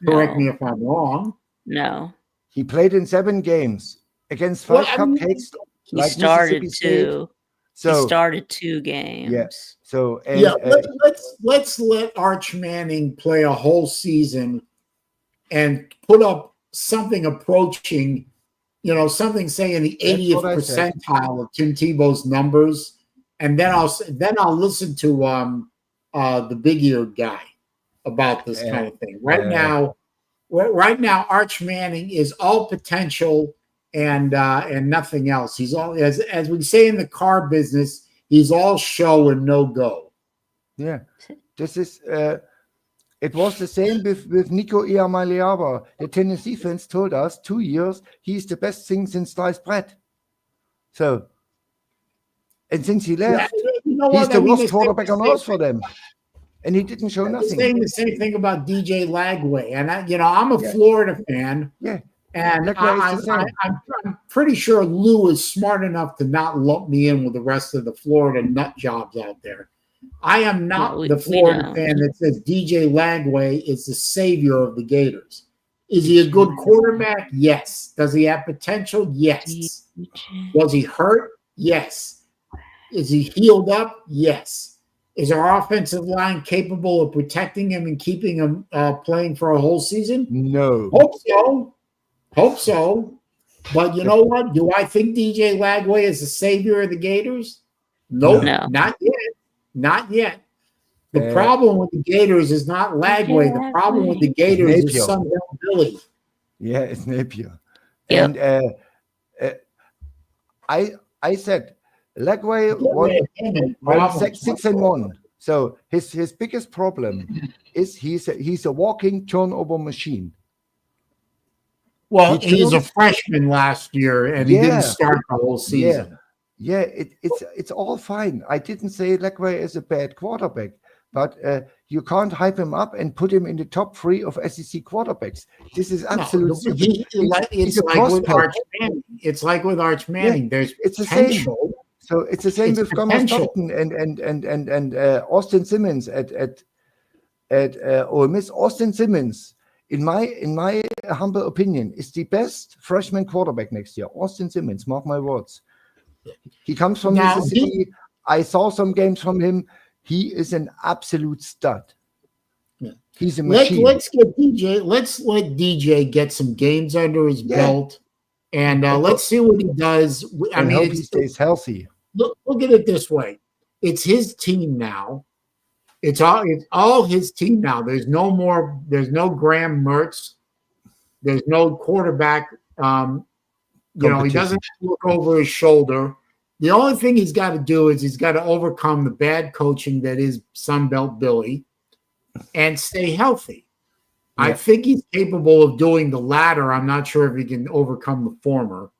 Correct me if I'm wrong. No. He played in 7 games against 5 Well, I mean, cupcakes. He like started Mississippi State. 2. So He started 2 games. Yeah. So and, Yeah, let's let Arch Manning play a whole season and put up something approaching, something say in the That's 80th what I said. percentile of Tim Tebow's numbers, and then I'll listen to the big eared guy about this kind of thing. Right now, Arch Manning is all potential and nothing else. He's all, as we say in the car business, He's all show and no go. Yeah, this is. It was the same with Nico Iamaleava. The Tennessee fans told us 2 years he's the best thing since sliced bread. So, and since he left, you know he's what? the I mean, worst quarterback on earth for them. And he didn't show nothing. Saying the same thing about DJ Lagway, and I'm a Florida fan. Yeah, and Lagway is the same. I'm pretty sure Lou is smart enough to not lump me in with the rest of the Florida nut jobs out there. I am not the Florida fan that says DJ Lagway is the savior of the Gators. Is he a good quarterback? Yes. Does he have potential? Yes. Was he hurt? Yes. Is he healed up? Yes. Is our offensive line capable of protecting him and keeping him playing for a whole season? No. Hope so. But you know what? Do I think DJ Lagway is the savior of the Gators? Nope. No. Not yet. Not yet. The problem with the Gators is not Lagway. The problem with the Gators is Sunbelt Billy. Yeah, it's Napier. Yep. And I said Lagway won 6-1. So his biggest problem is he's a walking turnover machine. Well, he's a freshman last year, and he didn't start the whole season. Yeah, it's all fine. I didn't say Lagway is a bad quarterback, but you can't hype him up and put him in the top 3 of SEC quarterbacks. This is absolutely. It's like with Arch Manning. There's potential. The same. So it's the same with Gunnar Stockton and Austin Simmons at Ole Miss. Austin Simmons, in my humble opinion, is the best freshman quarterback next year. Austin Simmons, mark my words. He comes from Mississippi. I saw some games from him. He is an absolute stud. Yeah. He's a machine. Let's let DJ get some games under his belt, and let's see what he does. I mean, hope he stays healthy. Look at it this way: it's his team now. It's all his team now. There's no Graham Mertz. There's no quarterback. He doesn't have to look over his shoulder. The only thing he's got to do is he's got to overcome the bad coaching that is Sunbelt Billy and stay healthy. Yeah. I think he's capable of doing the latter. I'm not sure if he can overcome the former.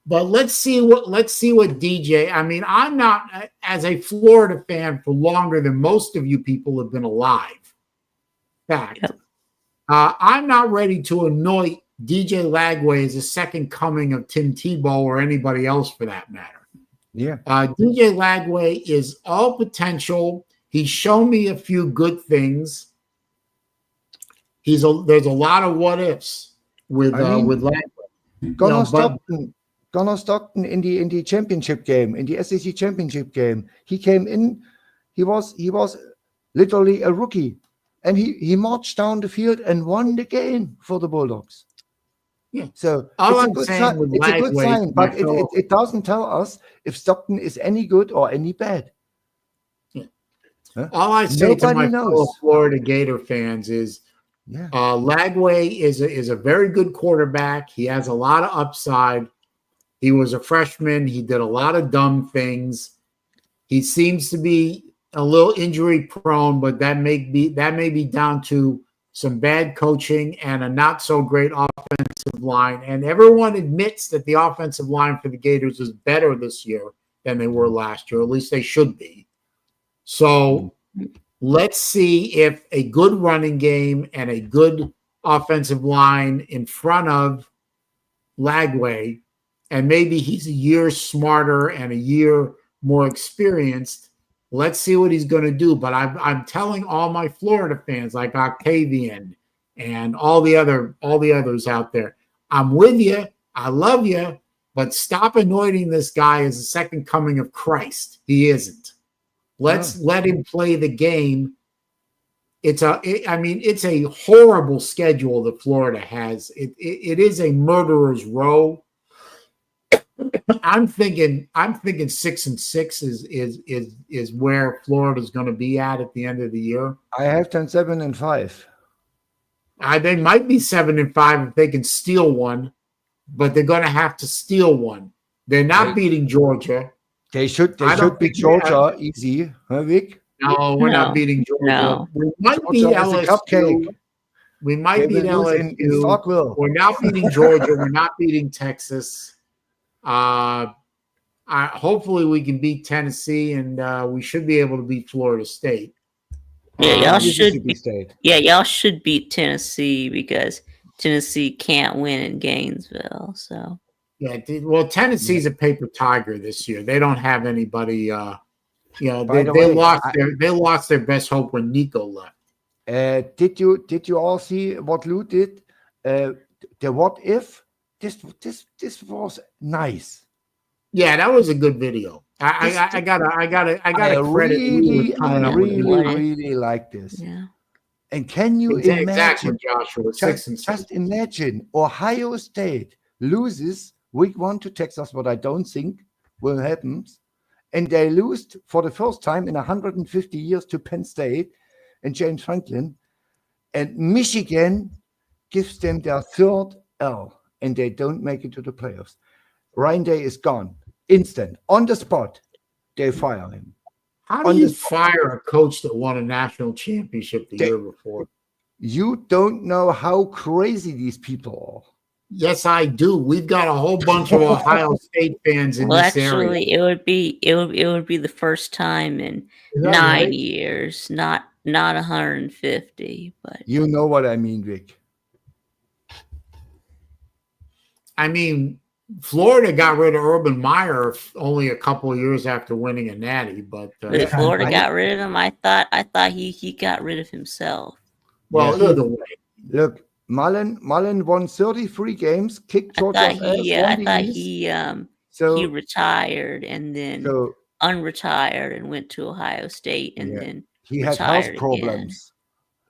But let's see what DJ. I mean, I'm not, as a Florida fan for longer than most of you people have been alive. Fact. Yep. I'm not ready to anoint DJ Lagway as a second coming of Tim Tebow or anybody else for that matter. Yeah. DJ Lagway is all potential. He's shown me a few good things. There's a lot of what ifs with Lagway. Gunnar Stockton in the championship game, in the SEC championship game, he came in. He was literally a rookie, and he marched down the field and won the game for the Bulldogs. Yeah. So it's a good sign, but it doesn't tell us if Stockton is any good or any bad. Yeah. Huh? All I say to my fellow Florida Gator fans is Lagway is a very good quarterback. He has a lot of upside. He was a freshman. He did a lot of dumb things. He seems to be a little injury prone, but that may be down to some bad coaching and a not so great offensive line. And everyone admits that the offensive line for the Gators is better this year than they were last year. At least they should be. So let's see if a good running game and a good offensive line in front of Lagway, and maybe he's a year smarter and a year more experienced. Let's see what he's going to do. But I'm telling all my Florida fans, like Octavian and all the others out there, I'm with you. I love you. But stop anointing this guy as the second coming of Christ. He isn't. Let's let him play the game. It's a horrible schedule that Florida has. It is a murderer's row. I'm thinking 6-6 is where Florida's going to be at the end of the year. I have 7-5. They might be 7-5 if they can steal one, but they're going to have to steal one. They're not beating Georgia. They should I don't beat think we have- Georgia easy, huh, Vic? No, we're not No, beating Georgia. no. We might beat Georgia is a LSU. cupcake. We might They beat will lose in LSU. Starkville. We're not beating Georgia. We're not beating Texas. Hopefully we can beat Tennessee, and we should be able to beat Florida State. Yeah, y'all Mississippi should. State. Yeah, y'all should beat Tennessee because Tennessee can't win in Gainesville. So Yeah, well, Tennessee's a paper tiger this year. They don't have anybody. By the they way, lost their best hope when Nico left. Did you all see what Lou did? The what if? This was nice. Yeah, that was a good video. I gotta credit Lou with coming up with it. really like this. yeah, And can you Exactly, imagine? Joshua. 6 and 6. Just imagine Ohio State loses week 1 to Texas, what I don't think will happen, and they lose for the first time in 150 years to Penn State and James Franklin, and Michigan gives them their 3rd L, and they don't make it to the playoffs. Ryan Day is gone, instant, on the spot. They fire him. How do you fire a coach that won a national championship the year before? You don't know how crazy these people are. Yes, I do. We've got a whole bunch of Ohio State fans in this area. actually, it would be the first time in Is that 9 right? years, not 150, but You know what I mean, Vic. I mean, Florida got rid of Urban Meyer only a couple of years after winning a natty, but if Florida I- got rid of him, I thought he got rid of himself. well, Yeah. either way. Look, Mullen won 33 games, kicked I Georgia's thought ass, he won I the thought East. he So, retired and then so unretired and went to Ohio State and Yeah. then he had health retired problems.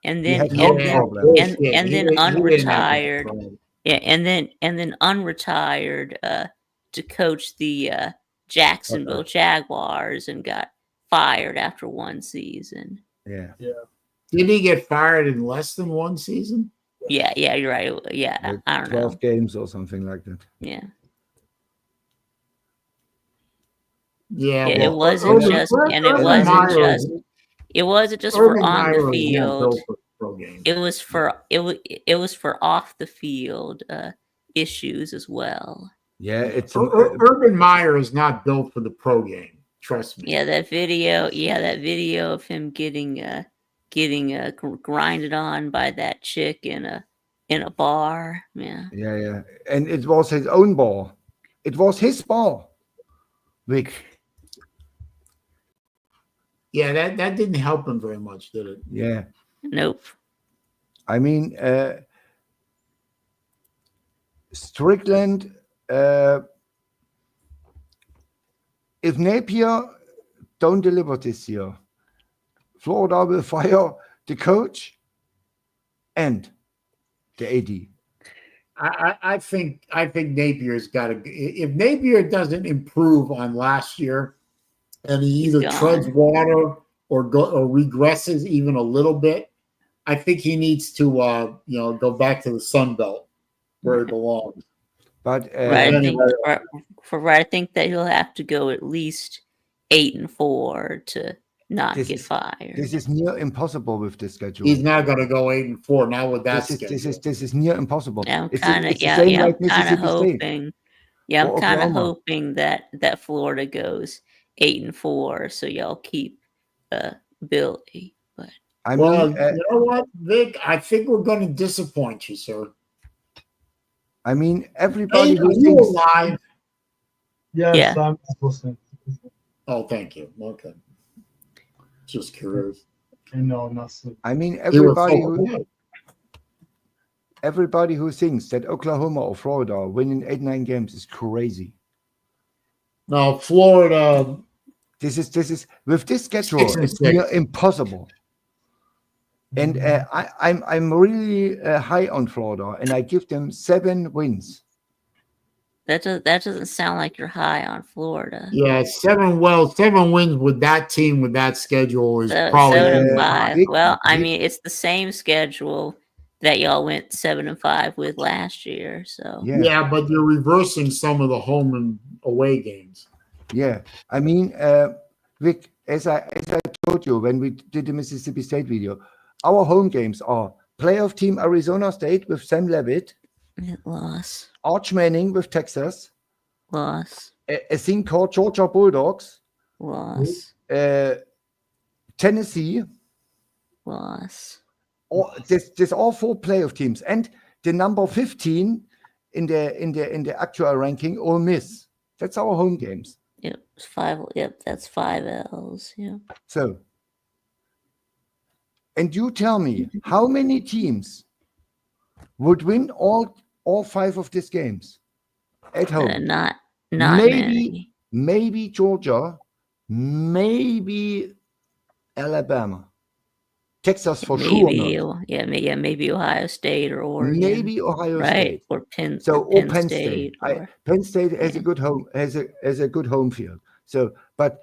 and He then had and health then problems. and Bullshit. then He didn't have to unretired. control. Yeah, and then unretired to coach the Jacksonville Jaguars and got fired after 1 season. Yeah. Did he get fired in less than 1 season? Yeah, you're right. Yeah, Like I don't 12 know. games or something like that. Yeah, Yeah, yeah. well, It wasn't Urban- just, and it Urban wasn't Meyer just, is- it wasn't just for Urban on Meyer the is not field. built for pro games. It was for off the field issues as well. Yeah, it's Urban Meyer is not built for the pro game. Trust me. Yeah, that video of him getting grinded on by that chick in a bar. Yeah. yeah. And it was his own ball. It was his ball. Vic. Yeah, that didn't help him very much, did it? Yeah. Nope. I mean, Strickland, if Napier don't deliver this year, Florida will fire the coach and the AD. I think Napier's got to. If Napier doesn't improve on last year, and he either gone. treads water or regresses even a little bit, I think he needs to go back to the Sun Belt where he belongs. But Right. anyway. I think that he'll have to go at least 8-4 to not This get is- fired. this is near impossible with this schedule. He's not going to go 8-4 now with that this schedule. is near impossible. Yeah, I'm It's kind of the same like I'm kind of Mississippi State hoping. Yeah, I'm or kind of Oklahoma. hoping that Florida goes 8-4, so y'all keep Billy. But I Well, mean, you know what, Vic? I think we're going to disappoint you, sir. everybody Hey, who are you thinks alive? Yes, Yeah. I'm listening. Oh, thank you. Okay. Just curious. No, nothing. You were so everybody quiet. everybody who thinks that Oklahoma or Florida are winning 8-9 games is crazy. No, Florida. This is with this schedule, 6 and it's 6. near impossible. And I'm really high on Florida, and I give them 7 wins. that doesn't sound like you're high on Florida. Yeah, 7 wins with that team with that schedule is So, probably 7-5. Vic- Well, I Vic- mean, it's the same schedule that y'all went 7-5 with last year. So Yeah. yeah, but you're reversing some of the home and away games. Yeah, I mean, Vic, as I told you when we did the Mississippi State video, our home games are playoff team Arizona State with Sam Levitt, Loss. Arch Manning with Texas, Loss. a thing called Georgia Bulldogs, Loss. Tennessee. Loss. Or there's all 4 playoff teams, and the number 15 in the actual ranking, Ole Miss. That's our home games. Yep. 5. Yep. That's 5 L's. Yeah. So, and you tell me how many teams would win all 5 of these games at home? Not maybe many. maybe Georgia, maybe Alabama, Texas for sure not. Maybe Ohio State or Oregon. Maybe Ohio right? State. Or Penn. So or Penn State. Penn State has a good home has a good home field. So, but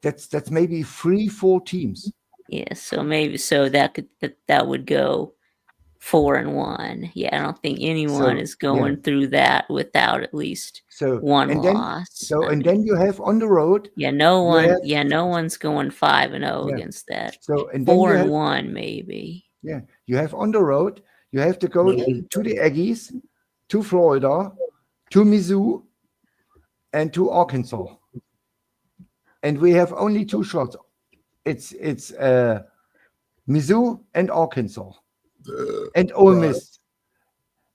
that's maybe 3-4 teams. Yeah. So maybe that would go 4-1. Yeah, I don't think anyone is going through that without at least one loss. Then you have on the road. Yeah, no one's going 5-0 against that. So and 4-1 maybe. Yeah, you have on the road. You have to go to the Aggies, to Florida, to Mizzou, and to Arkansas. And we have only 2 shots. It's Mizzou and Arkansas. And Ole Miss.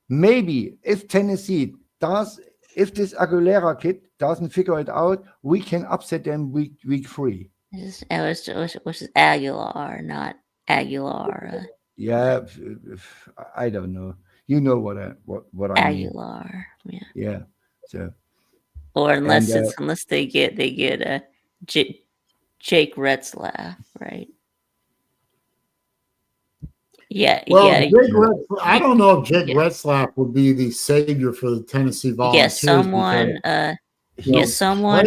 Maybe if Tennessee if this Aguilera kid doesn't figure it out, we can upset them week 3. Which is Aguilar, not Aguilar. Yeah, I don't know. You know what I mean. Aguilar. Yeah. Yeah. So. Or unless they get a Jake Retzlaff, right? Yeah. Well, yeah. I don't know if Jake Retzlaff would be the savior for the Tennessee Volunteers. Someone put someone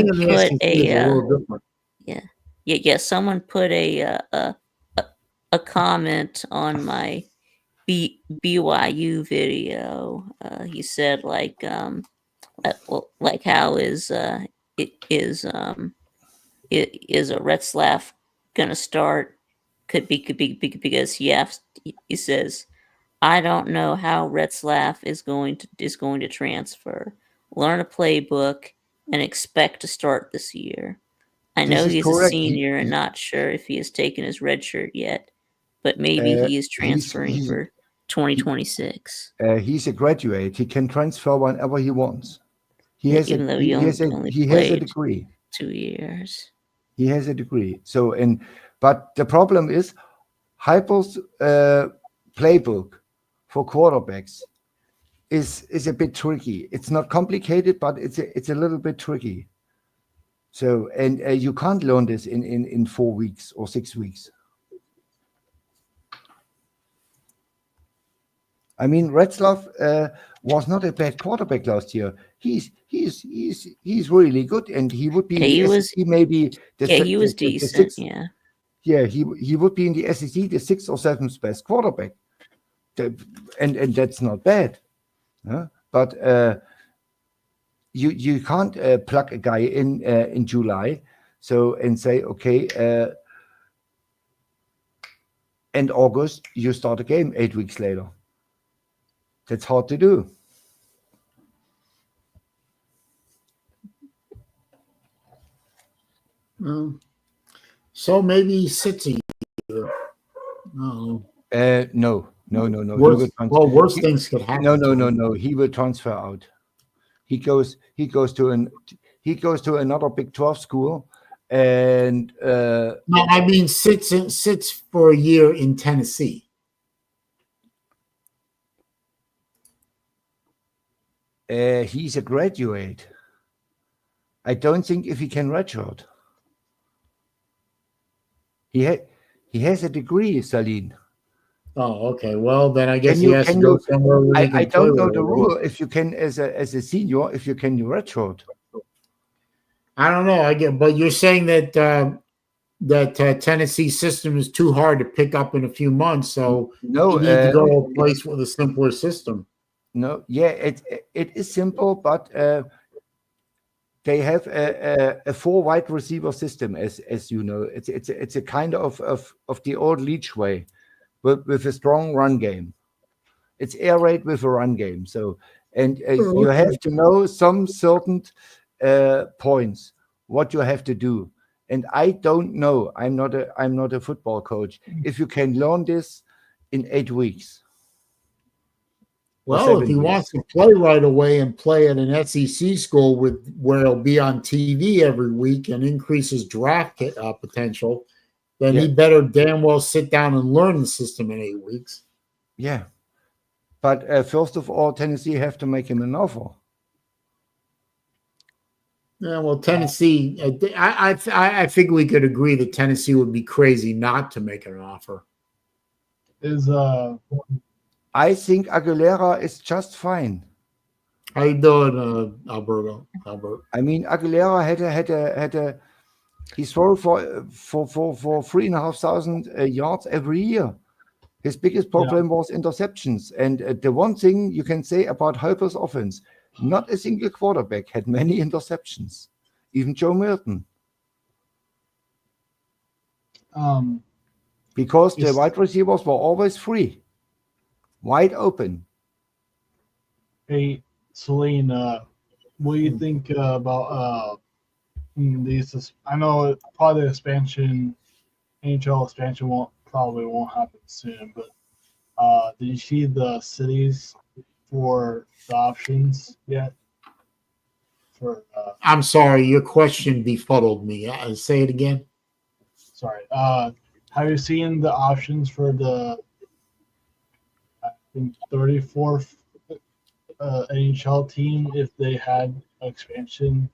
put a comment on my BYU video. He said like how is a Retzlaff gonna start? Could be because he says, I don't know how Retzlaff is going to transfer, learn a playbook, and expect to start this year. I know he's a senior and not sure if he has taken his red shirt yet, but maybe he is transferring for 2026. He's a graduate. He can transfer whenever he wants. He has a degree. 2 years. He has a degree. So but the problem is Heupel's playbook for quarterbacks is a bit tricky. It's not complicated, but it's a little bit tricky. So and you can't learn this in 4 weeks or 6 weeks. I mean, Retzlaff was not a bad quarterback last year. He's really good, and he would be. He was maybe. He was decent. Yeah. Yeah, he would be in the SEC the 6th or 7th best quarterback, and that's not bad. But you can't plug a guy in July, and say okay, end August you start a game 8 weeks later. That's hard to do. So maybe he sits a year. No. Worse things could happen. No. He will transfer out. He goes to another Big 12 school, and no, I mean sits for a year in Tennessee. He's a graduate. I don't think if he can redshirt. He has a degree, Saleen. Oh, okay. Well, then I guess he has to go somewhere. I don't know the rule. If you can, as a senior, if you can redshirt. I don't know. But you're saying that Tennessee system is too hard to pick up in a few months, so you need to go to a place with a simpler system. No, yeah, it is simple, but they have a 4 wide receiver system, as you know. It's a kind of the old Leach way, with a strong run game. It's air raid with a run game. So, and you have to know some certain points what you have to do. And I don't know. I'm not a football coach. If you can learn this in 8 weeks. Well, if he wants to play right away and play at an SEC school where he'll be on TV every week and increase his draft potential, then he better damn well sit down and learn the system in 8 weeks. Yeah. But first of all, Tennessee have to make him an offer. Yeah, well, Tennessee, I think we could agree that Tennessee would be crazy not to make an offer. I think Aguilera is just fine. How you doing, Alberto? Albert? I mean, Aguilera had a he's thrown for 3,500 yards every year. His biggest problem was interceptions. And the one thing you can say about Harper's offense, not a single quarterback had many interceptions, even Joe Milton. Because the wide receivers were always free, wide open. Hey, Saleen, what do you think about these? I know probably the expansion, NHL expansion probably won't happen soon, but did you see the cities for the options yet? I'm sorry, your question befuddled me. Say it again. Sorry. Have you seen the options for the 34th NHL team if they had expansion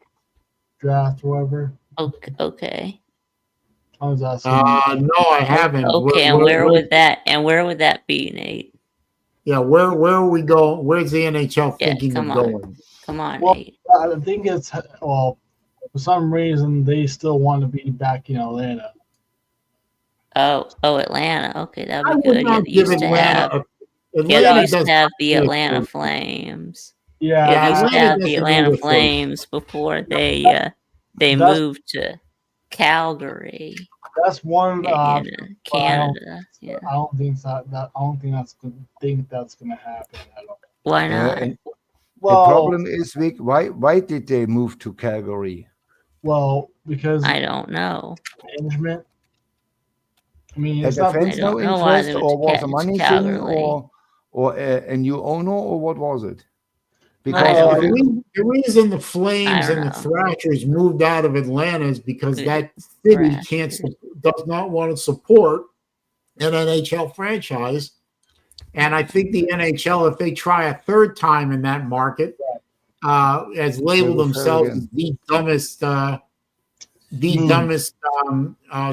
draft or whatever? Okay. No, I haven't. Okay, and where would that be, Nate? Yeah, where are we going? Where's the NHL thinking of going? Come on, well, Nate. I think it's for some reason they still want to be back in Atlanta. Oh, Atlanta. Okay, that'd be I would good. not They give used to have the Atlanta Flames. Yeah, they used to have the Atlanta Flames before they moved to Calgary. That's one in Canada. I don't think that's gonna happen at all. Why not? The problem is, Vic, why did they move to Calgary? Well, because I don't know. Management. I mean, had the fans no interest, or was a money thing, or a new owner, or what was it? Because the reason the Flames and the Thrashers moved out of Atlanta is because that city does not want to support an NHL franchise. And I think the NHL, if they try a third time in that market, has labeled themselves as the dumbest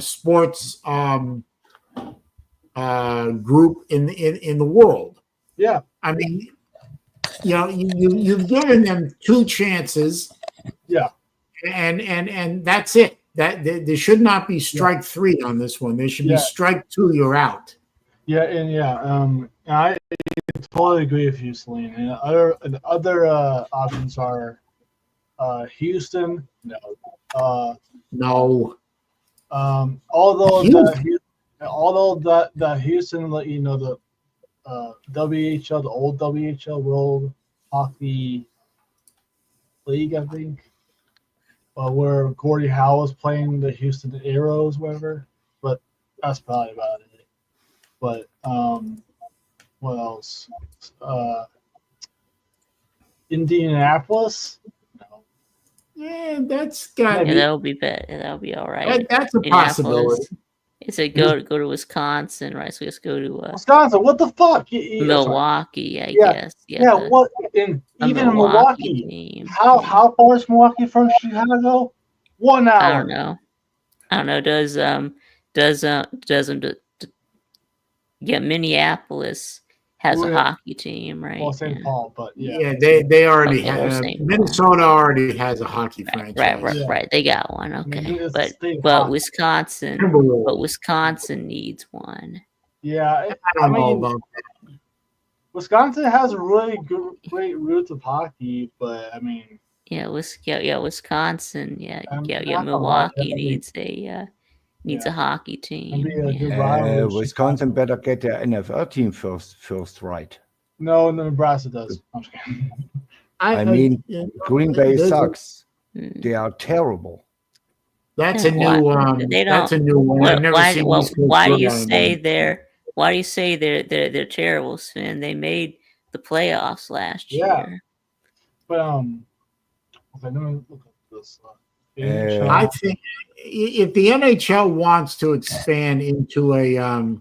sports group in the world. Yeah, I mean, you've given them 2 chances. Yeah, and that's it. That there should not be strike 3 on this one. There should be strike 2. You're out. Yeah, and I totally agree with you, Saleen. And other options are Houston. No. No. Although that Houston, the WHL, the old WHL, World Hockey League, I think, where Gordie Howe was playing the Houston Aeros, whatever. But that's probably about it. But what else? Indianapolis? No. Yeah, that's gotta be. That'll be better. That'll be all right. That's a possibility. It's a go to Wisconsin, right? So let's go to Wisconsin. What the fuck? Milwaukee, I guess. Yeah. What? Even in Milwaukee. Team. How far is Milwaukee from Chicago? 1 hour. I don't know. Minneapolis has a hockey team, right? Well, St. Paul, but they already have. Minnesota already has a hockey franchise. Right. They got one. Okay, but Wisconsin needs one. Yeah, I don't know about that. Wisconsin has a really great roots of hockey, but I mean, Wisconsin. Yeah, And yeah. not a lot, Milwaukee that'd be- needs a hockey team. That'd be a Yeah. good rivalry. Wisconsin better get their NFL team first right. No, Nebraska does. I'm just kidding. I mean, Green Bay there's a- sucks. Mm. They are terrible. That's a Why- new. they That's a don't- new one. I've never Why, seen well, East Coast why do run you on say them. they're terrible, Sven? They made the playoffs last Yeah. year. But okay, let me look at this. I think if the NHL wants to expand into a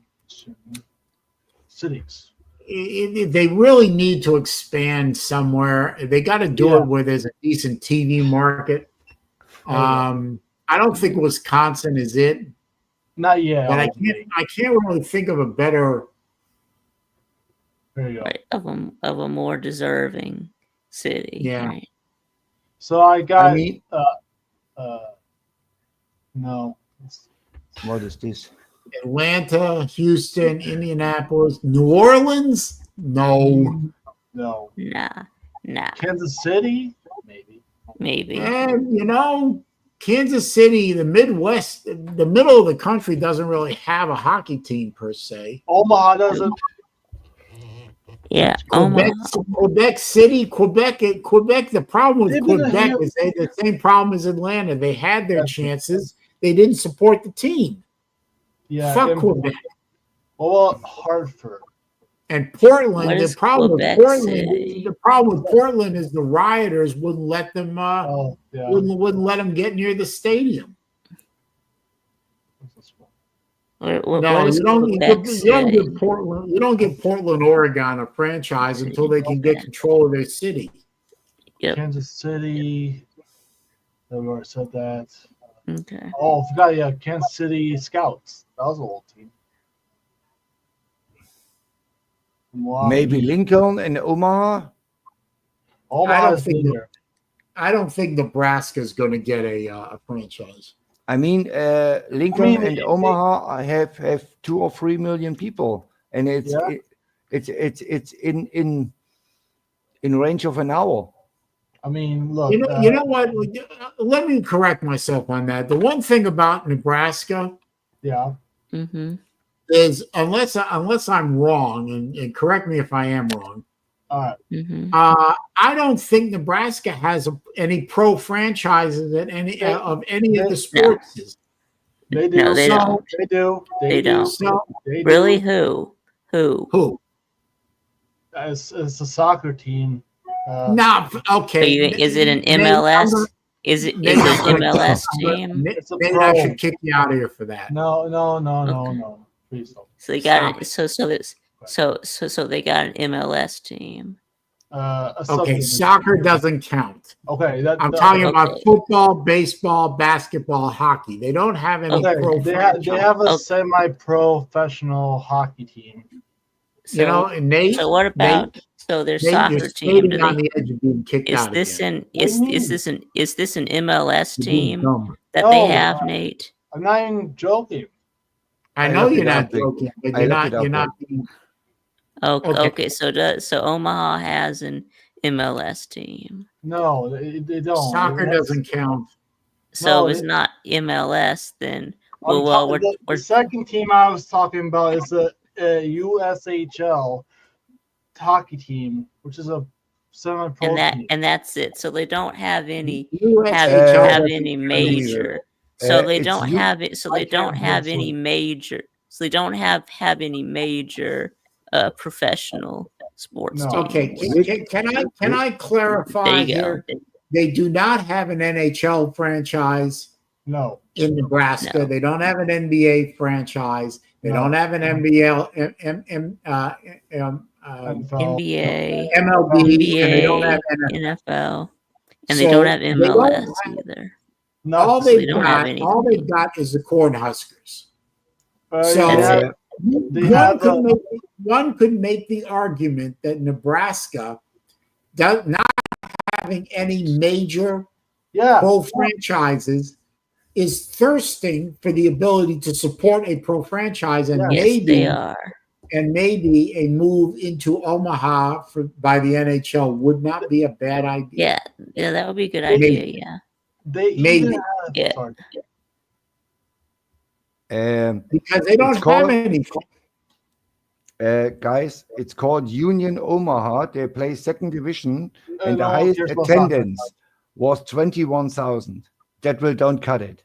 cities. they really need to expand somewhere. They got to do it where there's a decent TV market. I don't think Wisconsin is it, Not yet. but I can't really think of a better. There you go. Right, of a more deserving city. Yeah. Right? So I got. I mean, no. What is this? Atlanta, Houston, Indianapolis, New Orleans. No. No. Nah. Kansas City, maybe. And Kansas City, the Midwest, the middle of the country doesn't really have a hockey team per se. Omaha doesn't. Yeah. Quebec City, Quebec. The problem with Quebec is they had the same problem as Atlanta. They had their chances. They didn't support the team. Yeah. Fuck Quebec. Well, Hartford. And Portland, What the is problem Quebec with Portland, City? the problem with Portland is the rioters wouldn't let them wouldn't let them get near the stadium. What is you don't Quebec City? give Portland. You don't give Portland, Oregon a franchise until they can get control of their city. Yep. Kansas City. We already said that. Okay. Oh, I forgot. Kansas City Scouts. That was a old team. Maybe Lincoln and Omaha. I don't think Nebraska is going to get a franchise. I mean, Lincoln and Omaha have 2 or 3 million people, and it's in range of an hour. I mean, look. You know what? Let me correct myself on that. The one thing about Nebraska, is unless I'm wrong, and correct me if I am wrong. All right. I don't think Nebraska has any pro franchises at any of the sports. They do. No, they don't. They do. They don't. So, Really? Who? It's a soccer team. Okay. Is it an MLS? Is it an MLS team? Maybe I should kick you out of here for that. No. Please don't. So they got it. So they got an MLS team. Okay, soccer doesn't count. Okay, I'm talking about football, baseball, basketball, hockey. They don't have any pro. They have a semi-professional hocky team. So, Nate. So what about their soccer team? You're on the edge of being kicked out. Is this an MLS team that No, they have, Nate? I'm not even joking. I know you're not joking, but you're not being. Okay. So Omaha has an MLS team. No, they don't. Soccer doesn't count. So if it's not MLS, then the second team I was talking about is a USHL hockey team, which is a semi-pro team. And that's it. So they don't have any USHL major. So they don't have it. So they don't have any major. So they don't have any major professional sports teams. Okay, can I clarify here? They do not have an NHL franchise. No. In Nebraska, No. They don't have an NBA franchise. They don't have an NBA, MLB, and they don't have NFL, and they don't have MLS either. No, all they've got is the Cornhuskers. One could make the argument that Nebraska does not having any major pro franchises is thirsting for the ability to support a pro franchise, and yes, they are. maybe a move into Omaha by the NHL would not be a bad idea. Yeah, that would be a good idea. Yeah, They Maybe. even have, Yeah. sorry. Because they don't It's called- have any. Guys, it's called Union Omaha. They play second division, and the No, highest here's no soccer. attendance was 21,000. That will don't cut it.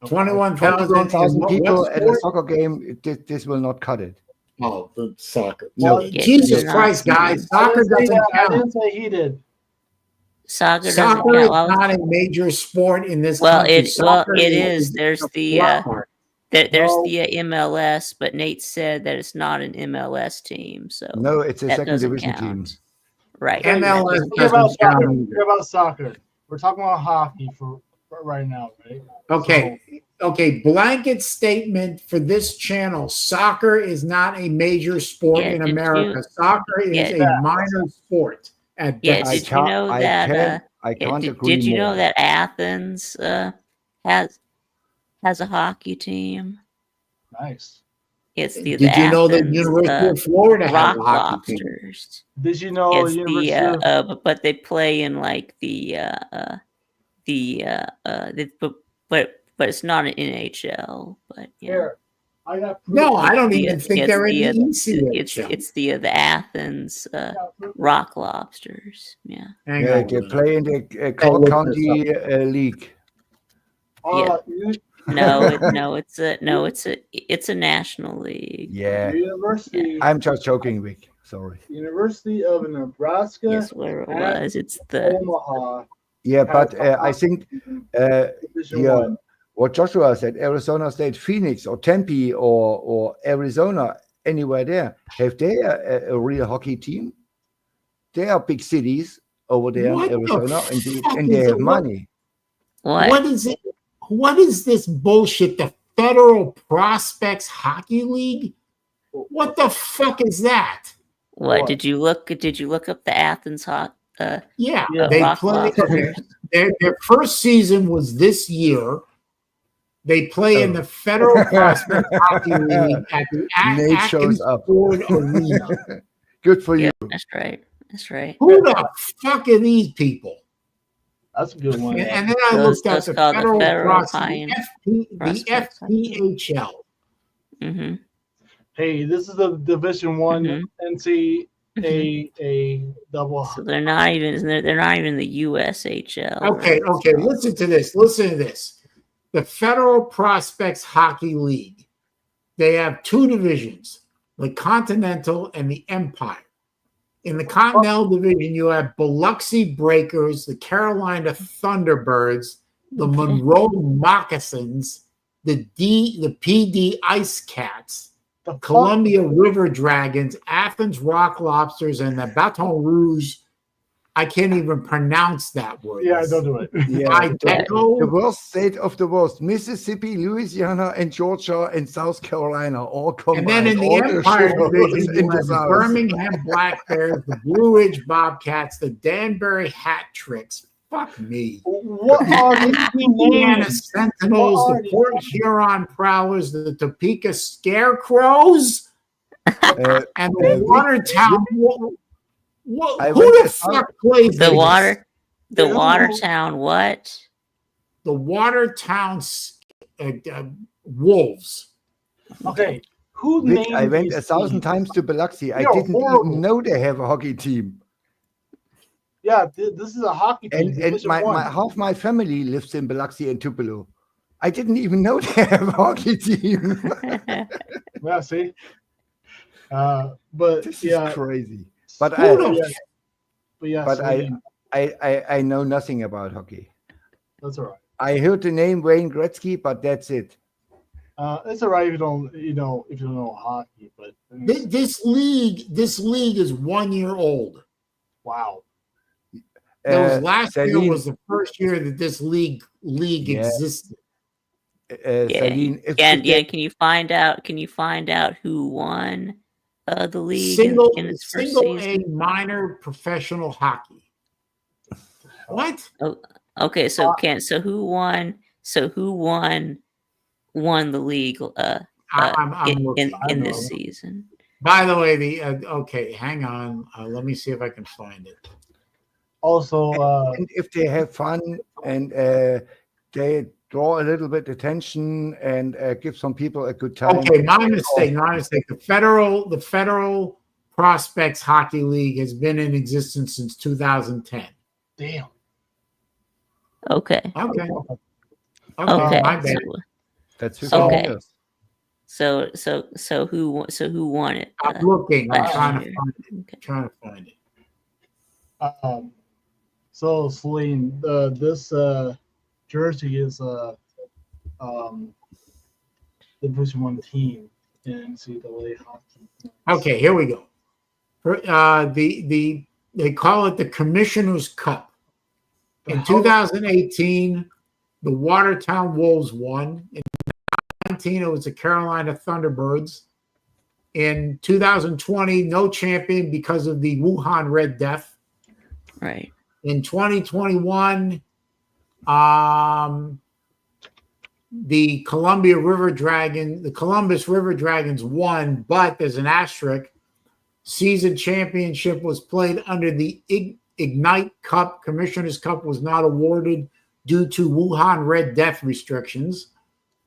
21,000 21,000 people what at a sport? soccer game. This will not cut it. Oh, the soccer. Well, No, Jesus yeah. Christ, guys. I Soccer didn't say doesn't that. I count. didn't say he did. soccer doesn't Soccer is count. not a major sport in this Well, country. it Soccer is. There's a the block party. there's No. the MLS, but Nate said that it's not an MLS team, so No, it's a that second doesn't division count. team. Right. MLS Forget about doesn't count soccer. either. Forget about soccer. We're talking about hockey for right now, right? Okay. Blanket statement for this channel: soccer is not a major sport Yeah, in did America. you- Soccer is Yeah. a minor sport at Yeah, best. did you know that? I can't Did agree you know more. that Athens has a hockey team? Nice. It's the Did you know that Athens, University of Florida has Rock a hockey team? Lobsters. Did you know It's University of but they play in like but it's not an NHL. But yeah, Here, I got proof. No, I don't the- even think it's they're in the, the ECHL. it's the Athens Rock Lobsters. Yeah. Hang Yeah, on. they play in the look Clark this County League. It's a national league. Yeah, University, I'm just joking, Vic. Sorry. University of Nebraska, Yes, where it at was. It's the Omaha, Yeah, but I think Division yeah, One. what Joshua said, Arizona State, Phoenix, or Tempe, or Arizona, anywhere there, have they a real hockey team? They are big cities over there What in the Arizona, fuck and they is have it? money. What is it? What is this bullshit? The Federal Prospects Hockey League? What the fuck is that? What did you look up the Athens hot? Yeah, Yeah. they Rock play. Lobsters. Their first season was this year. They play in the Federal Prospect Hockey League at the Nate shows Atkins up. Ford Arena. Good for you. Yeah, that's right. That's right. Who the fuck are these people? That's a good one. And then I Those- looked up those the called the Federal Federal Prospect, the Prospects Hockey FPHL. Mm-hmm. Hey, this is the Division One Mhm. NCAA double. So they're not even in the USHL. Okay, right? okay. So- Listen to this. Listen to this. The Federal Prospects Hockey League. They have two divisions, the Continental and the Empire. In the Continental Division, you have Biloxi Breakers, the Carolina Thunderbirds, the Monroe Moccasins, the PD Ice Cats, The fuck? Columbia River Dragons, Athens Rock Lobsters, and the Baton Rouge. I can't even pronounce that word. Yeah, don't do it. I the don't. worst state of the worst: Mississippi, Louisiana, and Georgia, and South Carolina all combined. And then in the all Empire shitholes Division, in you the have the South. Birmingham Black Bears, the Blue Ridge Bobcats, the Danbury Hat Tricks. Fuck me. What are these Indiana names? Sentinels, What are the these Port Huron Prowlers, the Topeka Scarecrows, and the Watertown. I Who went the as far- fuck plays The this? Watertown what? The Watertown Wolves. Okay, who Vic, named I went these 1,000 teams? times to Biloxi. I You're didn't horrible. even know they have a hockey team. Yeah, this is a hockey team. And Division my One. half my family lives in Biloxi and Tupelo. I didn't even know they have a hockey team. Yeah, see. But This yeah, is crazy. But Who the yeah, but yeah, But Celine, I know nothing about hockey. that's all right. I heard the name Wayne Gretzky, but that's it. It's all right if you don't, if you don't know hockey. But This league is 1 year old. wow, That was last year Saleen, was the first year that this league Yeah. existed. Saleen, Can you find out who won the league Single in its first single season? A minor professional hockey. What? Okay, so who won the league? I'm looking. in this season. By the way, the okay, hang on. Let me see if I can find it. Also, And if they have fun and they draw a little bit attention and give some people a good time. Okay, my mistake. The Federal Prospects Hockey League has been in existence since 2010. damn. Okay. Okay. Okay. My bad. That's 15 Okay. years. So who won it? I'm looking. I'm last trying to year? find it. Okay. Trying to find it. So Saleen, this jersey is Division 1 team in NCAA hockey. Okay, here we go. They call it the Commissioner's Cup. In 2018, the Watertown Wolves won. In 2019, it was the Carolina Thunderbirds. In 2020, no champion because of the Wuhan Red Death. Right. In 2021, the Columbus River Dragons won, but there's an asterisk. Season championship was played under the Ignite Cup. Commissioner's Cup was not awarded due to Wuhan Red Death restrictions.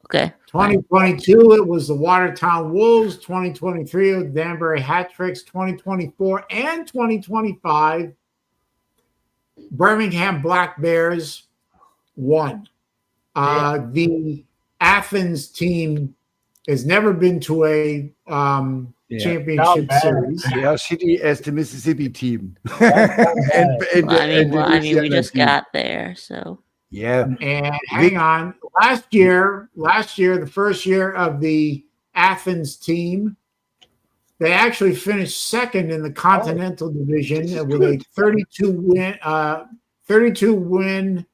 Okay. 2022, it was the Watertown Wolves. 2023, the Danbury Hat Tricks. 2024 and 2025, Birmingham Black Bears won. The Athens team has never been to a championship series. They are shitty as the Mississippi team. We just got there, so yeah. And hang on, last year, the first year of the Athens team, they actually finished second in the Continental Division with a 32 win,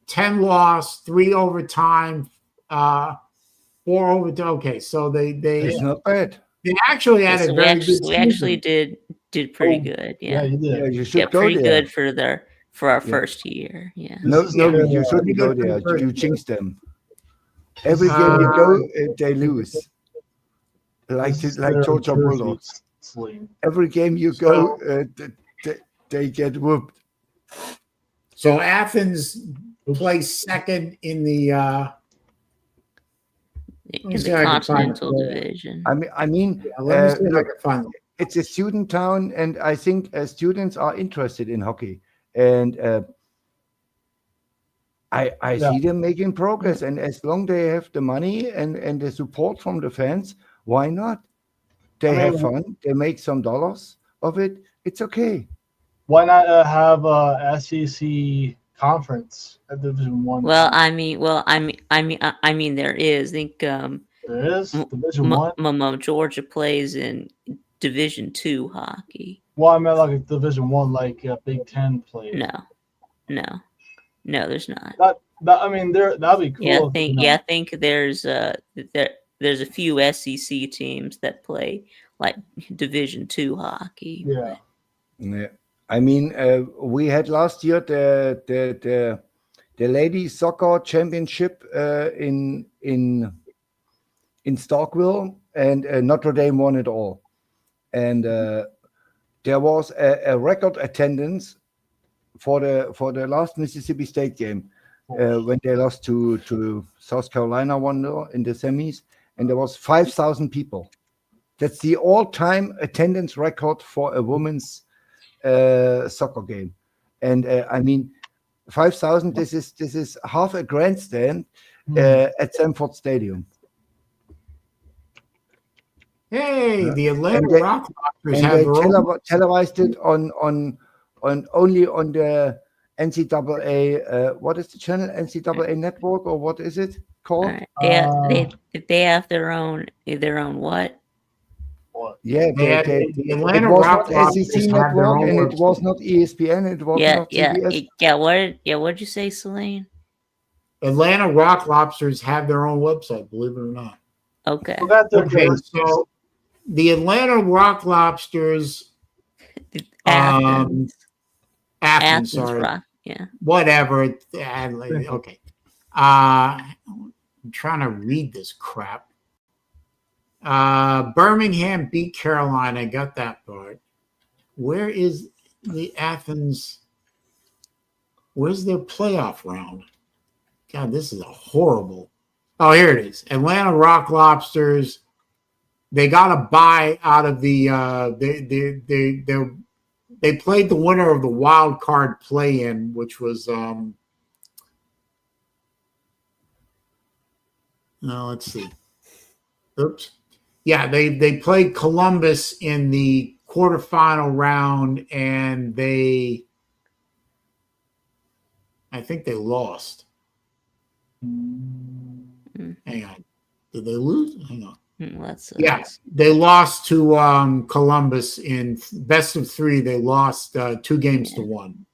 10 loss, 3 overtime, 4 overtime. Okay, so It's not bad. They actually had a very good season. We actually did pretty good. Yeah, you did. Yeah, you should go pretty there. good for our first year. Yeah. No, you shouldn't go there. You jinx them. Every game you go, they lose. Like Georgia Bulldogs. Every game you go, they get whooped. So Athens placed second in the Continental Division. I mean, let me see if I can find it. It's a student town, and I think students are interested in hockey, and I see them making progress. And as long they have the money and the support from the fans, why not? They have fun. They make some dollars of it. It's okay. Why not have a SEC conference at Division 1? I mean, there is. I think there is Division 1. Georgia plays in Division 2 hockey. Well, I meant like a Division 1, like Big Ten plays. No, there's not. I mean, that'd be cool. I think there's a few SEC teams that play like Division 2 hockey. Yeah. Yeah. I mean, we had last year the ladies soccer championship in Starkville, and Notre Dame won it all. And there was a record attendance for the last Mississippi State game when they lost to South Carolina 1-0 in the semis, and there was 5,000 people. That's the all-time attendance record for a women's soccer game. And I mean, 5,000. This is half a grandstand at Sanford Stadium. Hey, the Atlanta Rocklockers have televised it on only on the NCAA. What is the channel? NCAA Network, or what is it called? They have their own what? Yeah, the Atlanta it was not Rocklockers SEC Network, and it was not ESPN. It was not CBS. What'd you say, Saleen? Atlanta Rock Lobsters have their own website, believe it or not. Okay. So the Atlanta Rock Lobsters, Athens, sorry, Rock, yeah, whatever. Okay, I'm trying to read this crap. Birmingham beat Carolina. I got that part. Where is the Athens? Where's their playoff round? God, this is a horrible. Oh, here it is. Atlanta Rock Lobsters. They got a bye out of the. They played the winner of the wild card play-in, which was. No, let's see. Oops. Yeah, they played Columbus in the quarterfinal round, and I think they lost. Hang on. Did they lose? Hang on. Yeah, they lost to Columbus in best of 3. They lost 2 games to 1.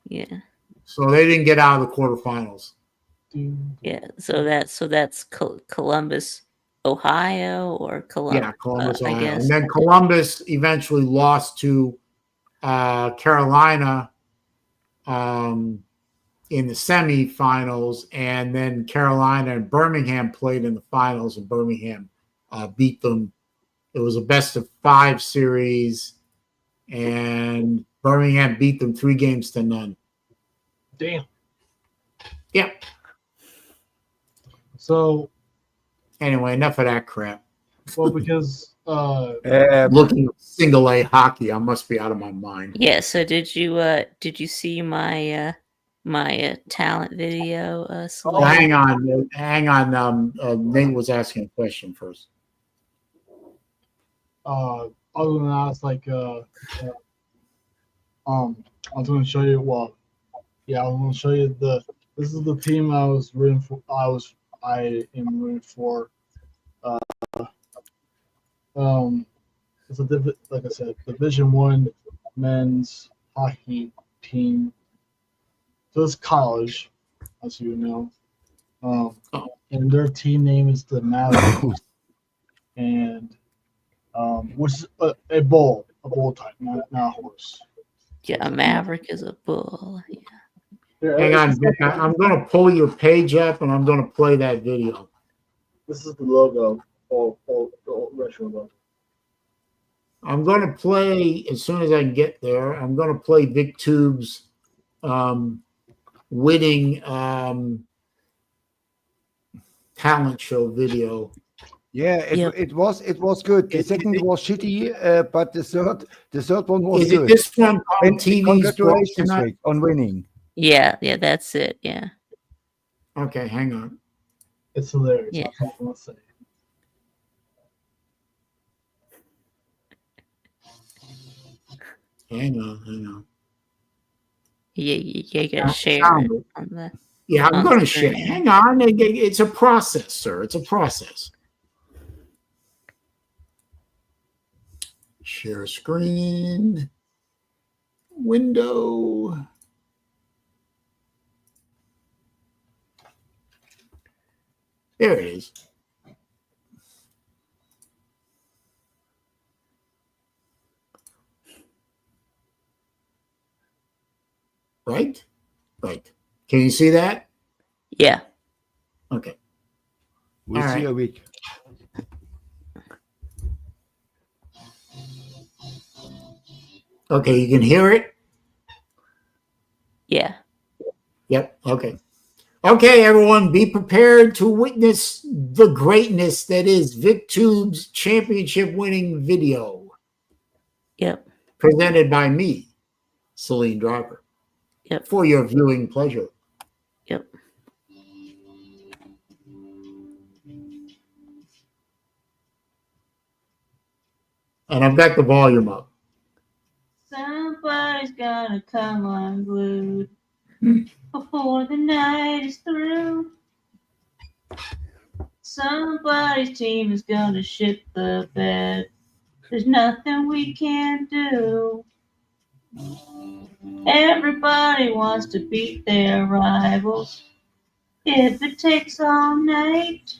Yeah. So they didn't get out of the quarterfinals. Yeah. So that's Columbus, Ohio, or Columbus. Yeah, Columbus, I Ohio. guess. And then Columbus eventually lost to Carolina in the semifinals, and then Carolina and Birmingham played in the finals, and Birmingham beat them. It was a best of 5 series, and Birmingham beat them 3 games to none. Damn. Yep. So anyway, enough of that crap. Well, because looking at single A hockey, I must be out of my mind. Yeah. So did you see my my talent video? Oh, hang on. Nate was asking a question first. Other than that, it's like I was going to show you. Well, yeah, I was going to show you this is the team I was rooting for. I am rooting for. It's like I said, Division 1 men's hockey team. So it's college, as you know. And their team name is the Mavericks. And which is a bull type, not a horse. Yeah, a Maverick is a bull. Yeah. Hang on, Vic. I'm going to pull your page up and I'm going to play that video. This is the logo, the retro logo. I'm going to play, as soon as I can get there, I'm going to play Vic Tube's winning talent show video. Yeah, it was good. The second was shitty, but the third one was good. Is it this one on TV's Congratulations, Rick, on winning. Yeah, that's it. Yeah. Okay, hang on. It's hilarious. Yeah. That's all I'm gonna say. Hang on. Yeah, you gotta share it on the. Yeah, I'm going to share. Hang on. It's a process, sir. It's a process. Share screen. Window. There it is. Right? Right. Can you see that? Yeah. Okay. We'll see a week. Okay, you can hear it? Yeah. Yep. Okay. Okay, everyone, be prepared to witness the greatness that is VicTube's championship-winning video. Yep. Presented by me, SaleenDriver. Yep. For your viewing pleasure. Yep. And I've got the volume up. Somebody's gotta come unglued before the night is through. Somebody's team is gonna shit the bed. There's nothing we can do. Everybody wants to beat their rivals. If it takes all night.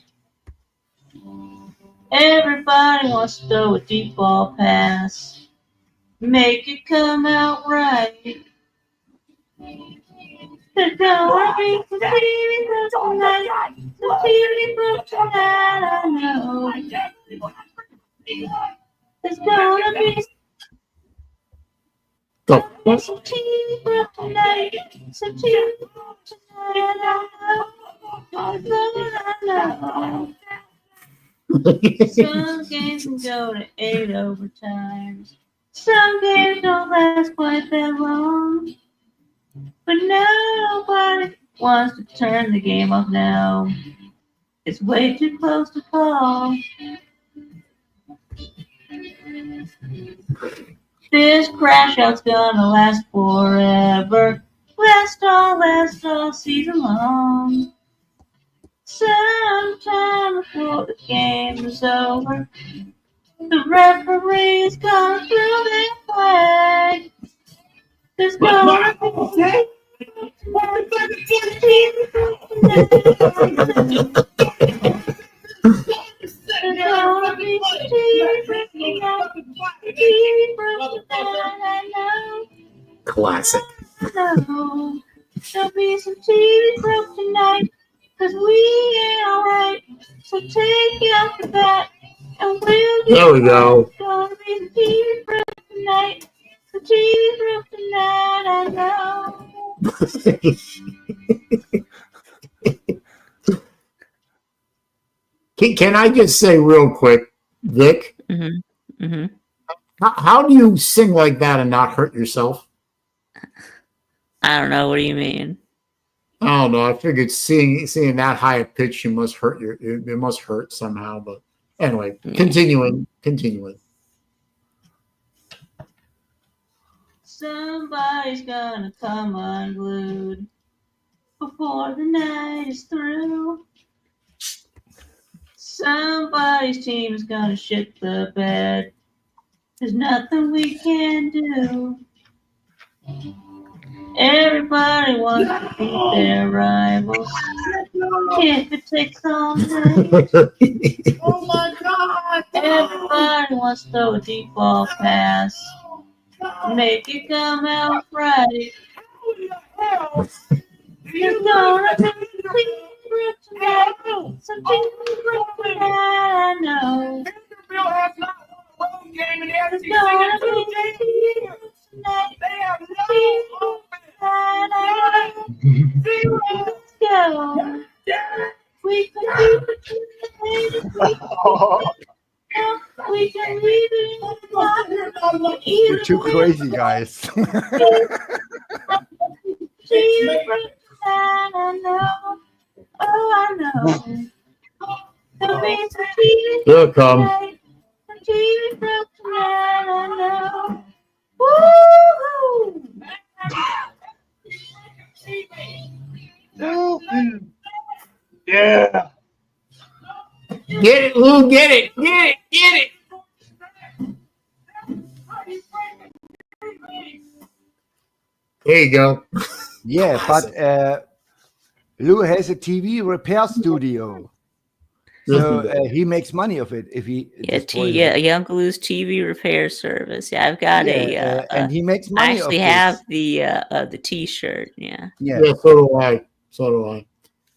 Everybody wants to throw a deep ball pass. Make it come out right. There's gonna be some feeling tonight. Some feeling tonight, I know. There's gonna be some tea for tonight. Some tea for tonight. I know. Some games can go to 8 overtimes. Some games don't last quite that long. But nobody wants to turn the game off now. It's way too close to call. This crash out's gonna last forever. Last all season long. Sometime before the game is over, the referee's gonna throw their flag. There's gonna be Classic. There'll be some TV broke tonight, 'cause we ain't alright. So take out the bat and we'll get There we go. It's gonna be some TV broke tonight. Some TV broke tonight, I know. Can I just say real quick, Vic, Mm-hmm. Mm-hmm. how do you sing like that and not hurt yourself? I don't know. What do you mean? I don't know. I figured seeing that high a pitch, you must hurt it must hurt somehow. But anyway, continuing. Somebody's gonna come unglued before the night is through. Somebody's team is gonna shit the bed. There's nothing we can do. Everybody wants to beat their rivals. If it takes all night. Oh my God! Everybody wants to throw a deep ball pass. Make it come out right. There's gonna be tonight. Some tonight, I know. There's gonna be tonight. Let's go. We can keep it tonight. We can leave it in the You're too crazy, guys. I know. Oh, I know. There'll be some TV Here it comes. tonight. Some TV broke tonight, I know. Woo-hoo! Yeah. Get it, Lou. Get it. Get it. There you go. Yeah, but Lou has a TV repair studio, so he makes money of it if he destroys it. Uncle Lou's TV repair service. Yeah, I've got and he makes I money. actually have the T-shirt. Yeah. Yeah. So do I.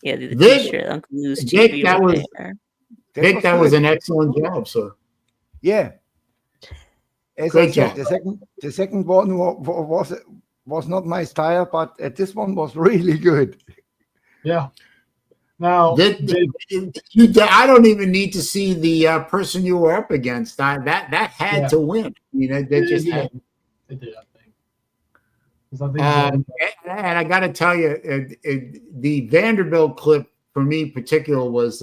Yeah, the Vic- T-shirt. Uncle Lou's Vic, TV that was- repair. Vic, that was good. an excellent job, sir. Yeah. As Great I said, job. the second one was not my style, but this one was really good. Yeah. Now, Vic, I don't even need to see the person you were up against. That had Yeah. to win. You know, they just had. They did, I think. 'Cause I think And I got to tell you, the Vanderbilt clip for me, particular, was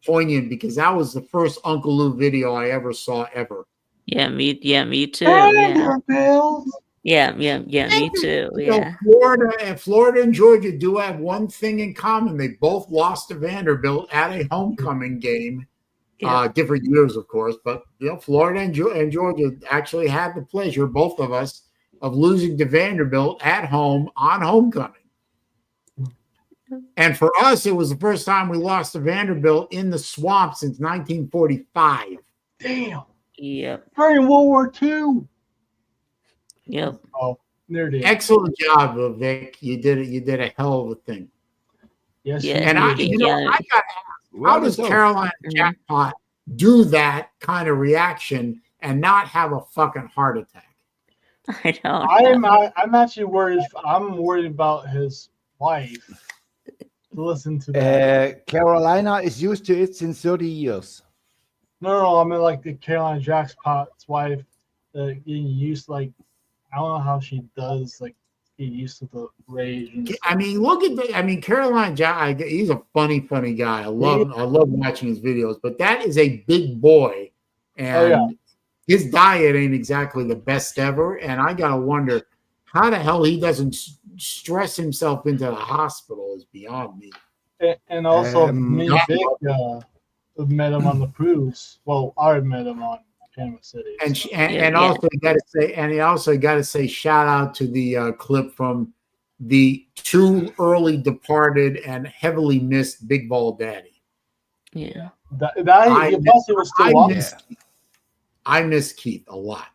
poignant because that was the first Uncle Lou video I ever saw ever. Yeah, me too. Vanderbilt. Yeah, me too. You know, Yeah. Florida and Georgia do have one thing in common. They both lost to Vanderbilt at a homecoming game. Yeah. Different years, of course, but you know, Florida and Georgia actually had the pleasure, both of us, of losing to Vanderbilt at home on homecoming. And for us, it was the first time we lost to Vanderbilt in the swamp since 1945. Damn. Yep. During World War II. Yep. Oh, there it is. Excellent job, Vic. You did it. You did a hell of a thing. Yes, Yeah, you And I, did. you know, Yeah. I got asked How does Carolina Jackpot do that kind of reaction and not have a fucking heart attack? I don't know. I'm actually worried. I'm worried about his wife. Listen to that. Carolina is used to it since 30 years. No, I mean like the Carolina Jackpot's wife getting used. Like I don't know how she does. Like get used to the rage. And stuff. I mean, look at the. I mean, Carolina Jack. He's a funny guy. I love watching his videos. But that is a big boy, and his diet ain't exactly the best ever. And I gotta wonder how the hell he doesn't stress himself into the hospital is beyond me. And also, me and Vic met him on the cruise. Well, I met him on Panama City. And also got to say shout out to the clip from the too early departed and heavily missed Big Ball Daddy. Yeah, I miss Keith a lot.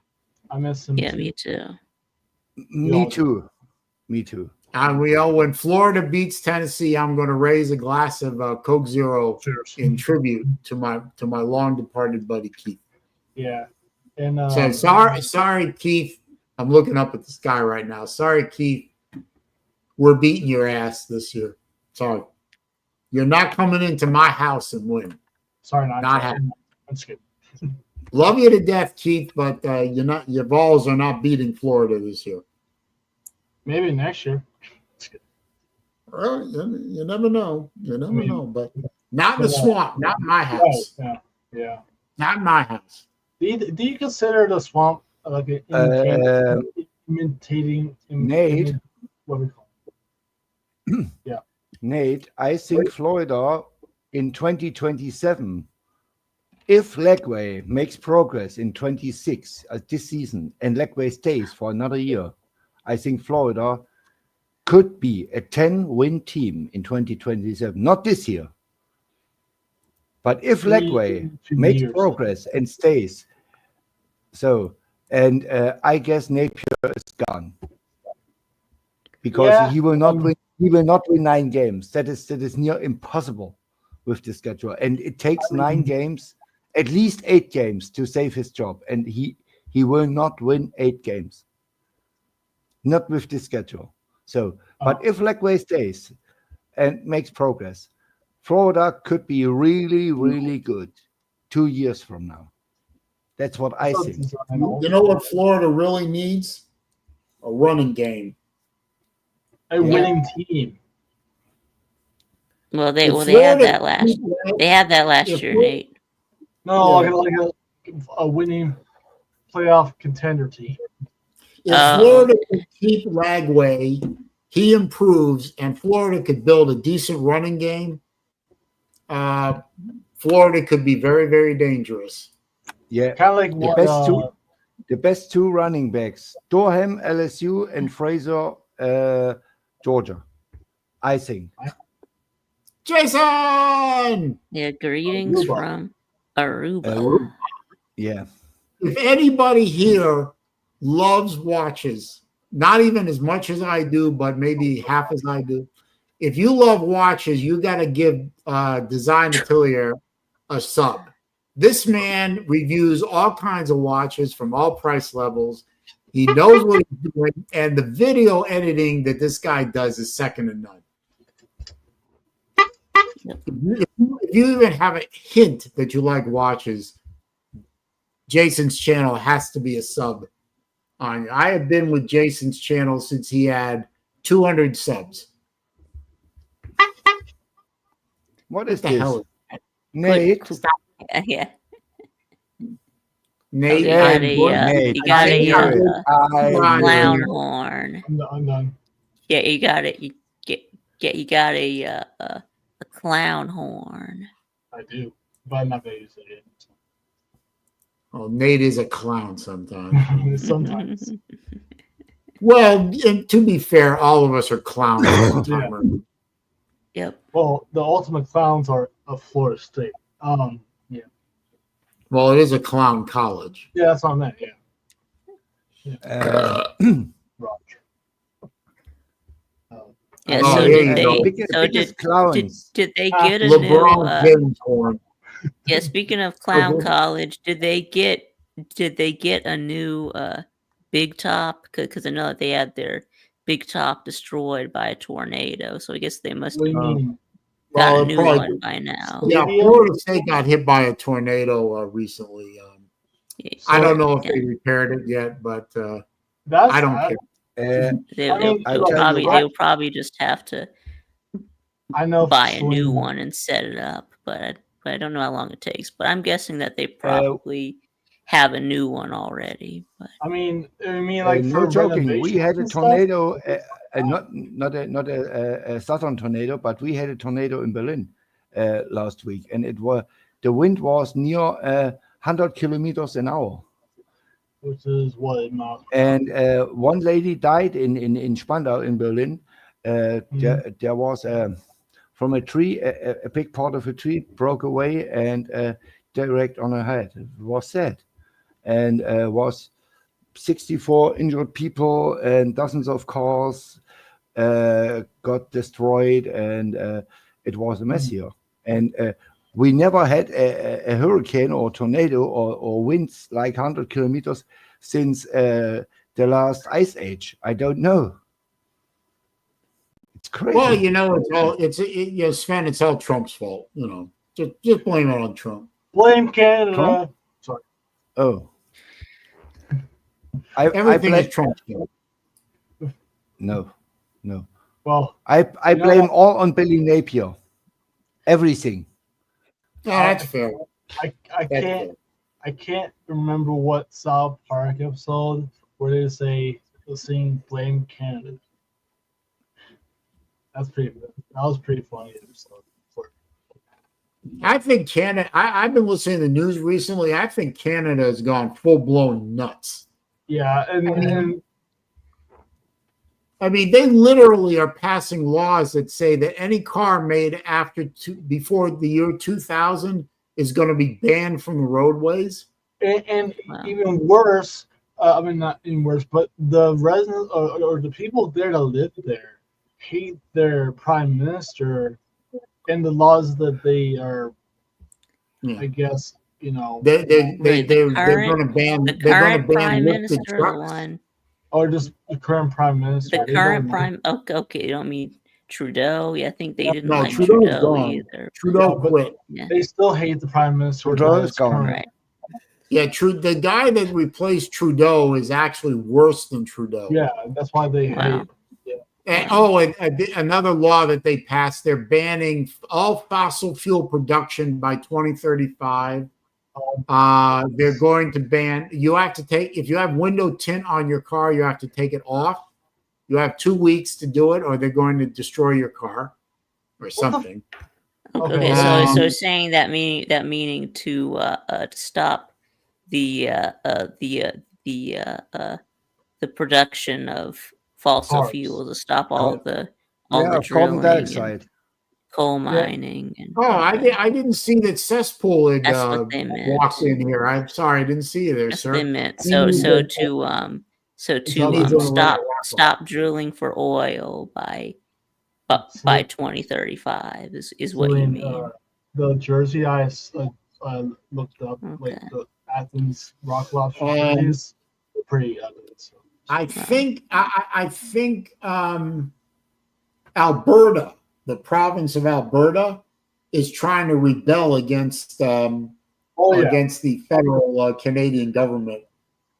I miss him. Yeah, too. me too. Me too. And when Florida beats Tennessee, I'm going to raise a glass of Coke Zero in tribute to my long departed buddy Keith. Yeah, and so sorry, Keith. I'm looking up at the sky right now. Sorry, Keith. We're beating your ass this year. Sorry, you're not coming into my house and win. Sorry, not happening. I'm just kidding. Love you to death, Keith, but you're not. Your Vols are not beating Florida this year. Maybe next year. Well, you never know. You never know. But not in the swamp. Not in my house. Right, yeah. Not in my house. Do you consider the swamp like an imitating Nate? What we call it? Yeah. Nate, I think Florida in 2027, if Legway makes progress in 26 this season and Legway stays for another year, I think Florida could be a 10-win team in 2027. Not this year. But if Legway makes progress and stays, I guess Napier is gone because he will not win. He will not win 9 games. That is near impossible with the schedule, and it takes 9 games, at least 8 games, to save his job, and he will not win 8 games. Not with this schedule. But if Legway stays and makes progress, Florida could be really, really good 2 years from now. That's what I think. You know what Florida really needs? A running game. A winning team. Well, they had that last. They had that last year, Nate. No, like a winning playoff contender team. If Florida could keep Lagway, he improves, and Florida could build a decent running game, Florida could be very, very dangerous. Yeah, kind of like the best two running backs: Durham, LSU, and Fraser, Georgia. I think. Jason. Yeah, greetings from Aruba. Yeah. If anybody here loves watches, not even as much as I do, but maybe half as I do. If you love watches, you got to give Design Atelier a sub. This man reviews all kinds of watches from all price levels. He knows what he's doing, and the video editing that this guy does is second to none. If you even have a hint that you like watches, Jason's channel has to be a sub on you. I have been with Jason's channel since he had 200 subs. What is the this? hell? Nate. Yeah. Nate, you got a clown horn. I'm done. Yeah, you got it. You got a clown horn. I do, but I'm not gonna use it. Oh, Nate is a clown sometimes. Sometimes. Well, to be fair, all of us are clowns. Yep. Well, the ultimate clowns are of Florida State. Yeah. Well, it is a clown college. Yeah, that's on that. Yeah. Uh, Roger. Yeah. Oh, So there did you they? go. So biggest did clowns. they get a new? LeBron's getting torn. Yeah. Speaking of clown Okay. college, did they get a new big top? Because I know that they had their big top destroyed by a tornado. So I guess they must What do have you mean? got Well, a it new probably one by now. yeah. Stadium? Florida State got hit by a tornado recently. I So- don't know if Yeah. they repaired it yet, but That's I don't I, care. They, I mean, I they'll tell you probably what. they'll probably just have to I know buy a for new sure. one and set it up, but I don't know how long it takes. But I'm guessing that they Uh, probably have a new one already. But I mean, like no for joking. We renovations had a and stuff? tornado, not a southern tornado, but we had a tornado in Berlin last week, and the wind was near 100 kilometers an hour. Which is what miles. And one lady died in Spandau in Berlin. There was from a tree, a big part of a tree broke away and direct on her head. It was sad, and was 64 injured people and dozens of cars got destroyed, and it was a mess here. And we never had a hurricane or tornado or winds like 100 kilometers since the last ice age. I don't know. It's crazy. Well, Sven, it's all Trump's fault. Just blame it on Trump. Blame Canada. Trump? Sorry. Oh, Everything is Trump's fault. No. Well, I You know blame what? all on Billy Napier. Everything. Yeah, that's fair. I That's can't fair. I can't remember what South Park episode where they say the scene blame Canada. That's pretty good. That was pretty funny episode. I think Canada. I've been listening to the news recently. I think Canada has gone full blown nuts. Yeah, and I mean, they literally are passing laws that say that any car made before the year 2000 is going to be banned from the roadways. and Wow. even worse, I mean not even worse, but the residents or the people there that live there hate their prime minister and the laws that they are, Yeah. I guess, They're Right, going to ban. the They're going to current ban prime lifted minister, the trucks. one, or just the current prime minister. the They current don't prime. Okay, you don't mean Trudeau. Yeah, I think they didn't No, like Trudeau's Trudeau gone. either. Trudeau Yeah, but- quit. Yeah, They still hate the prime minister. Trudeau that is is gone. current. right. Yeah, the guy that replaced Trudeau is actually worse than Trudeau. Yeah, that's why they Wow. hate. And another law that they passed, they're banning all fossil fuel production by 2035. They're going to ban, if you have window tint on your car, you have to take it off. You have 2 weeks to do it, or they're going to destroy your car or something. Okay, Okay. so saying that meaning to stop the production of fossil Parts. fuels, to stop all the Carbon drilling and dioxide. coal mining, and Oh, I didn't see that cesspool had that's what they meant. walked in here. I'm sorry, I didn't see you there, That's sir. what they meant. You need So to- stop drilling for oil by 2035 is what you Celine, mean. The Jersey I looked up, like Okay. the Athens rock lobster Um, jerseys, pretty ugly. So. I think Alberta, the province of Alberta, is trying to rebel against against the federal Canadian government.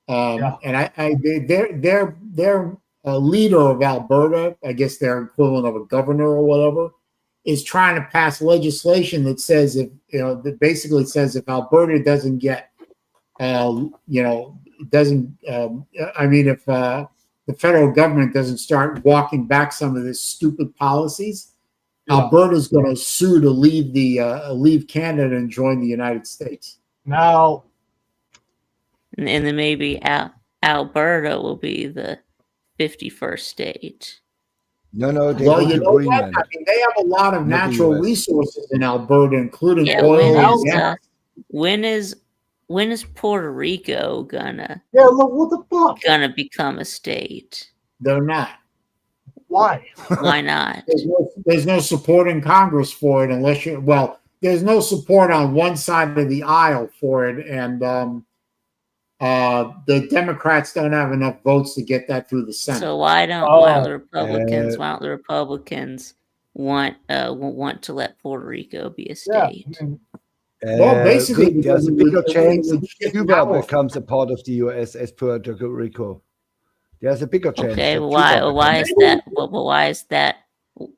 And their leader of Alberta, I guess their equivalent of a governor or whatever, is trying to pass legislation that says that basically says if Alberta doesn't get if the federal government doesn't start walking back some of these stupid policies, Alberta's going to sue to leave Canada and join the United States. Now, And then maybe Alberta will be the 51st state. No, they Well, go to Greenland. I mean, they have a lot of Not the natural US. resources in Alberta, including Yeah, oil and gas. when is Puerto Rico gonna look what the fuck. become a state? They're not. Why? Why not? There's no support in Congress for it unless you, well, there's no support on one side of the aisle for it. And the Democrats don't have enough votes to get that through the Senate. So why don't the Republicans want to let Puerto Rico be a state? Yeah, I mean, Well, basically, good. There's a bigger chance it would shift Cuba power. becomes a part of the U.S. as Puerto Rico. There's a bigger chance. Okay, that well, Cuba why becomes- is that? Well,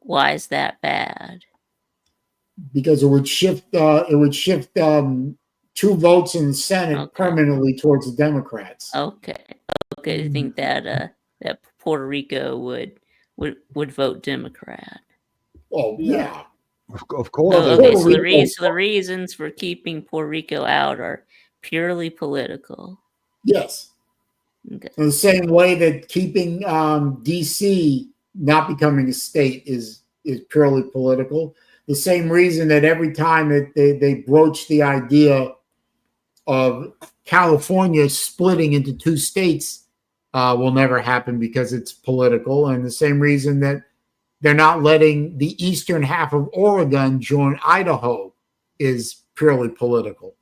why is that bad? Because it would shift 2 votes in the Senate Okay. permanently towards the Democrats. Okay, do you think that that Puerto Rico would vote Democrat? Oh yeah. Of course. Oh, it okay, is. so the reasons for keeping Puerto Rico out are purely political. Yes. Okay. In the same way that keeping DC not becoming a state is purely political. The same reason that every time that they broach the idea of California splitting into 2 states will never happen because it's political. And the same reason that they're not letting the eastern half of Oregon join Idaho is purely political.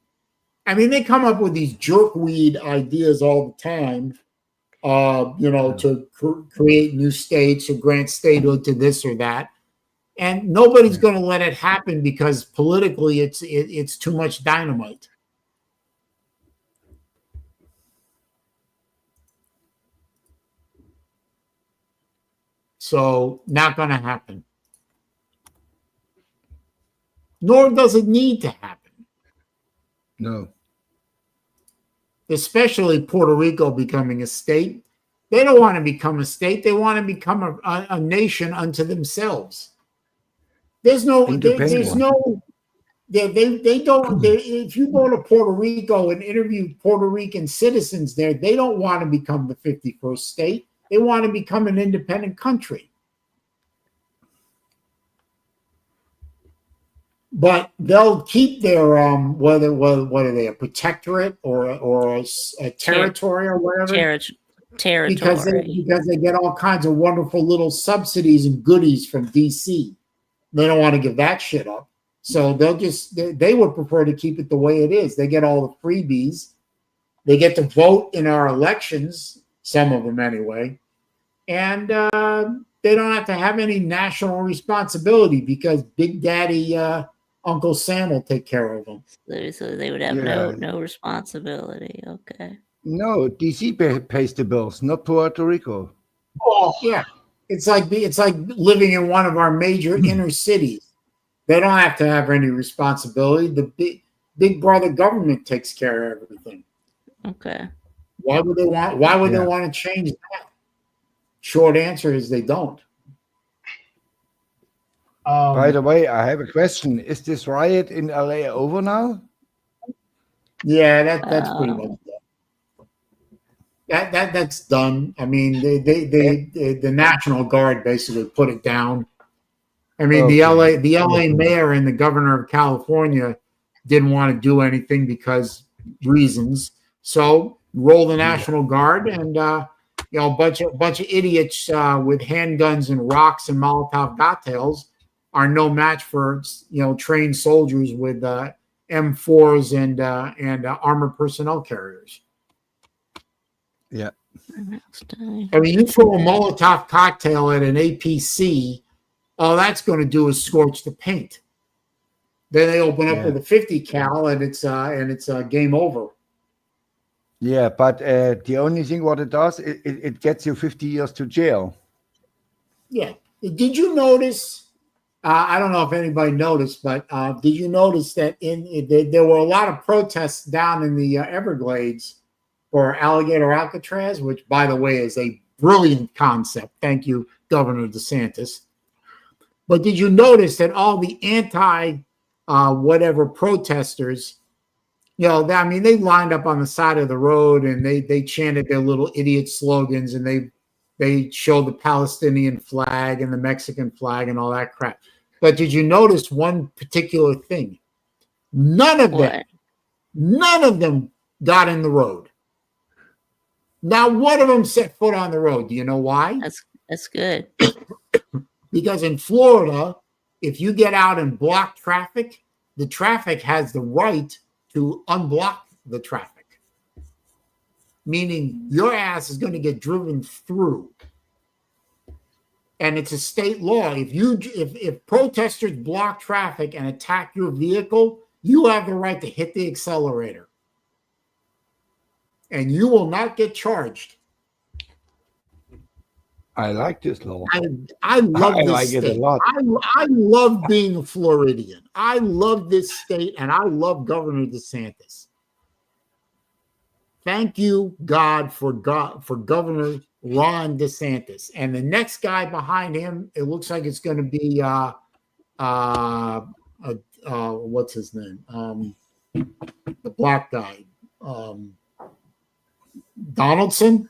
I mean, they come up with these jerkweed ideas all the time, to create new states or grant statehood to this or that. And nobody's going to let it happen because politically it's too much dynamite. So not going to happen. Nor does it need to happen. No. Especially Puerto Rico becoming a state. They don't want to become a state. They want to become a nation unto themselves. There's no, there's no, they don't, if you go to Puerto Rico and interview Puerto Rican citizens there, they don't want to become the 51st state. They want to become an independent country. But they'll keep their what are they, a protectorate or a territory or whatever? Territory. Because they get all kinds of wonderful little subsidies and goodies from DC. They don't want to give that shit up. So they would prefer to keep it the way it is. They get all the freebies. They get to vote in our elections, some of them anyway. And they don't have to have any national responsibility because Big Daddy Uncle Sam will take care of them. So they would have no responsibility. Okay. No, DC pays the bills, not Puerto Rico. oh, Yeah. It's like living in one of our major inner cities. They don't have to have any responsibility. The big brother government takes care of everything. Okay. Why would they want to change that? Short answer is they don't. By the way, I have a question. Is this riot in LA over now? Yeah, that's pretty much done. That's done. I mean, the National Guard basically put it down. I mean, Okay. the LA mayor and the governor of California didn't want to do anything because reasons. So roll the National Guard and a bunch of idiots with handguns and rocks and Molotov cocktails are no match for trained soldiers with M4s and armored personnel carriers. Yeah. I mean, you throw a Molotov cocktail at an APC, all that's going to do is scorch the paint. Then they open up with a 50 cal, and it's game over. Yeah, but the only thing what it does, it gets you 50 years to jail. Yeah. Did you notice? I don't know if anybody noticed, but did you notice that there were a lot of protests down in the Everglades for Alligator Alcatraz, which, by the way, is a brilliant concept. Thank you, Governor DeSantis. But did you notice that all the whatever protesters, they lined up on the side of the road and they chanted their little idiot slogans and they showed the Palestinian flag and the Mexican flag and all that crap. But did you notice one particular thing? None of them got in the road. Not one of them set foot on the road. Do you know why? That's good. Because in Florida, if you get out and block traffic, the traffic has the right to unblock the traffic. Meaning your ass is going to get driven through. And it's a state law. If protesters block traffic and attack your vehicle, you have the right to hit the accelerator. And you will not get charged. I like this law. I love I this like state. it a lot. I love being a Floridian. I love this state, and I love Governor DeSantis. Thank you, God, for Governor Ron DeSantis. And the next guy behind him, it looks like it's going to be what's his name? The black guy, Donaldson.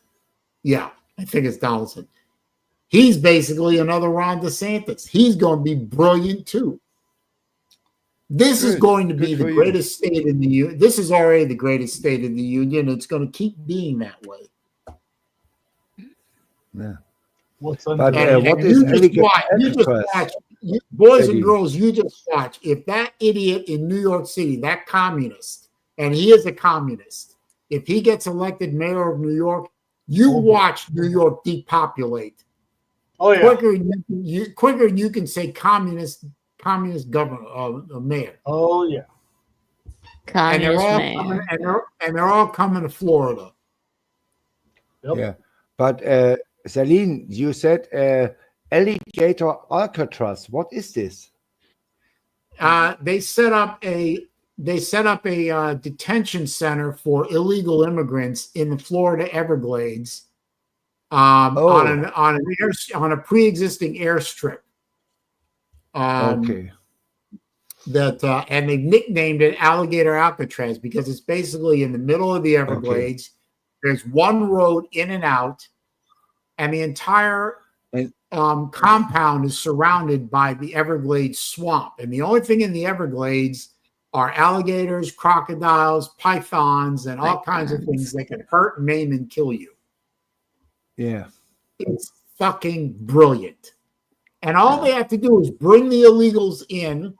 Yeah, I think it's Donaldson. He's basically another Ron DeSantis. He's going to be brilliant too. This is going to be the greatest state in the union. This is already the greatest state in the union. It's going to keep being that way. Yeah. What is boys and girls, you just watch. If that idiot in New York City, that communist, and he is a communist, if he gets elected mayor of New York, you watch New York depopulate. Oh yeah, quicker than you can say communist governor, mayor. Oh yeah, communist mayor. And they're all coming to Florida. Yep. Yeah, but Saleen, you said alligator Alcatraz. What is this? They set up a detention center for illegal immigrants in the Florida Everglades. On a pre-existing airstrip. Okay. And they nicknamed it Alligator Alcatraz because it's basically in the middle of the Everglades. Okay. There's one road in and out, and the entire compound is surrounded by the Everglades swamp. And the only thing in the Everglades are alligators, crocodiles, pythons, and all kinds of things that can hurt, maim, and kill you. Yeah. It's fucking brilliant. And all they have to do is bring the illegals in,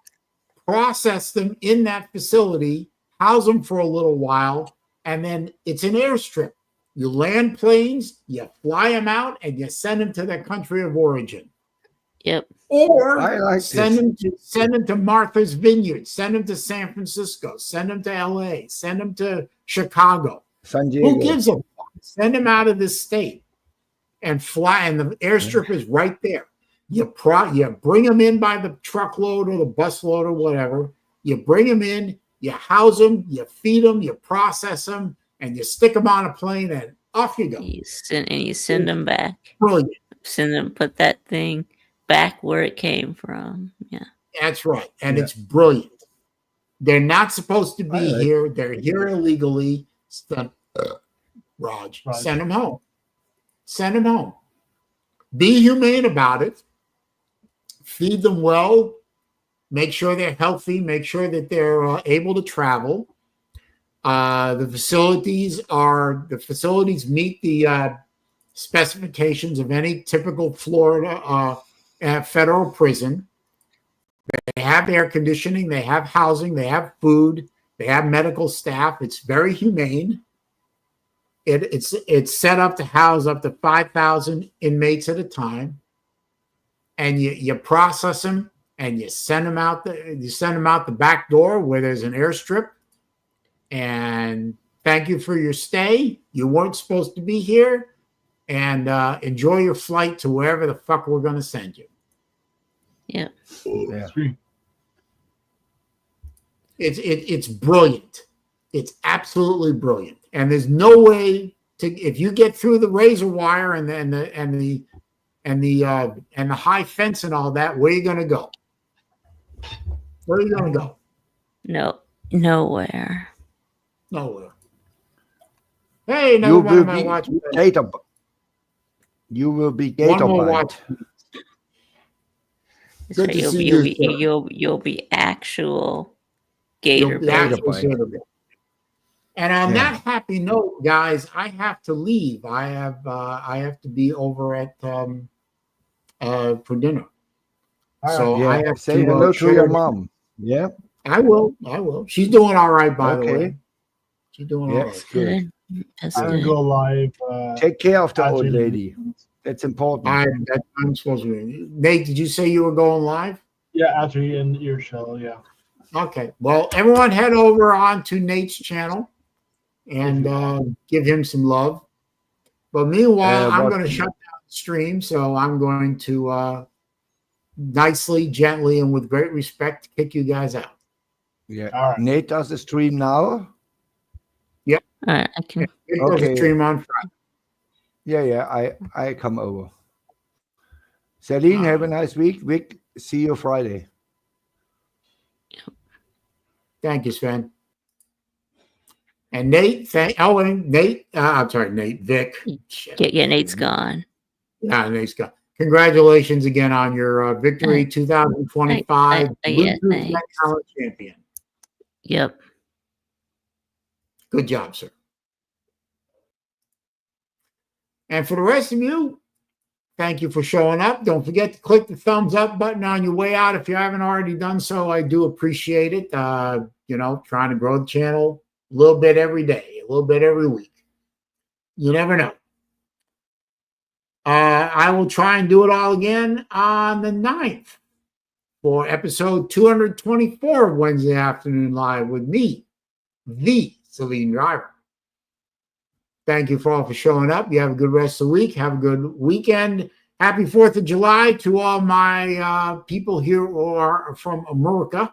process them in that facility, house them for a little while, and then it's an airstrip. You land planes, you fly them out, and you send them to their country of origin. Yep. Or send them to Martha's Vineyard, send them to San Francisco, send them to LA, send them to Chicago. San Diego. Who gives a fuck? Send them out of this state. And fly, and the airstrip is right there. You bring them in by the truckload or the busload or whatever. You bring them in, you house them, you feed them, you process them, and you stick them on a plane, and off you go. You send them back. Brilliant. Put that thing back where it came from. Yeah, that's right, and it's brilliant. They're not supposed to be here. They're here illegally. Raj, send them home. Send them home. Be humane about it. Feed them well. Make sure they're healthy. Make sure that they're able to travel. The facilities meet the specifications of any typical Florida federal prison. They have air conditioning. They have housing. They have food. They have medical staff. It's very humane. It's set up to house up to 5,000 inmates at a time, and you process them and you send them out the back door where there's an airstrip. And thank you for your stay. You weren't supposed to be here, and enjoy your flight to wherever the fuck we're going to send you. Yeah. It's brilliant. It's absolutely brilliant. And there's no way if you get through the razor wire and the high fence and all that, where are you going to go? Where are you going to go? No, nowhere. Nowhere. Hey, never mind my watch. You will be gator bite. Good to see you. You'll be actual gator bite. And on that happy note, guys, I have to leave. I have to be over at for dinner. All So right. I Yeah. have Say to hello to shut your her down. mom. Yeah. I will. I will. She's doing all right, by the way. Okay. She's doing all Yeah. right. That's Good. good. That's I'm gonna good. go live. Take care of the old after- lady. That's important. I'm supposed to be. Nate, did you say you were going live? Yeah, after you end your show. Yeah. Okay. Well, everyone head over onto Nate's channel and give him some love. But meanwhile, I'm What- going to shut down the stream. So I'm going to nicely, gently, and with great respect kick you guys out. Yeah. All right. Nate does the stream now. All right, I can. It does Okay. a stream on Friday. Yeah. I come over. Saleen, have a nice week. Vic, see you Friday. Thank you, Sven. And Nate, I'm sorry, Nate, Vic. Shit. Yeah, Nate's gone. Yeah, Nate's got. Congratulations again on your victory, Thank- 2025 yeah, Bluetooth thanks. Net Talent Champion. Yep. Good job, sir. And for the rest of you, thank you for showing up. Don't forget to click the thumbs up button on your way out if you haven't already done so. I do appreciate it. Trying to grow the channel a little bit every day, a little bit every week. You never know. I will try and do it all again on the 9th for episode 224 of Wednesday Afternoon Live with me, the SaleenDriver. Thank you for all for showing up. You have a good rest of the week. Have a good weekend. Happy 4th of July to all my people here who are from America.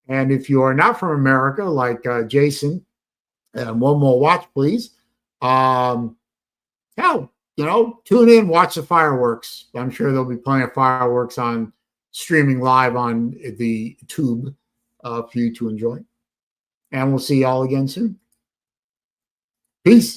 And if you are not from America, like Jason, one more watch, please. Tune in, watch the fireworks. I'm sure there'll be plenty of fireworks on streaming live on the tube for you to enjoy. And we'll see y'all again soon. Peace.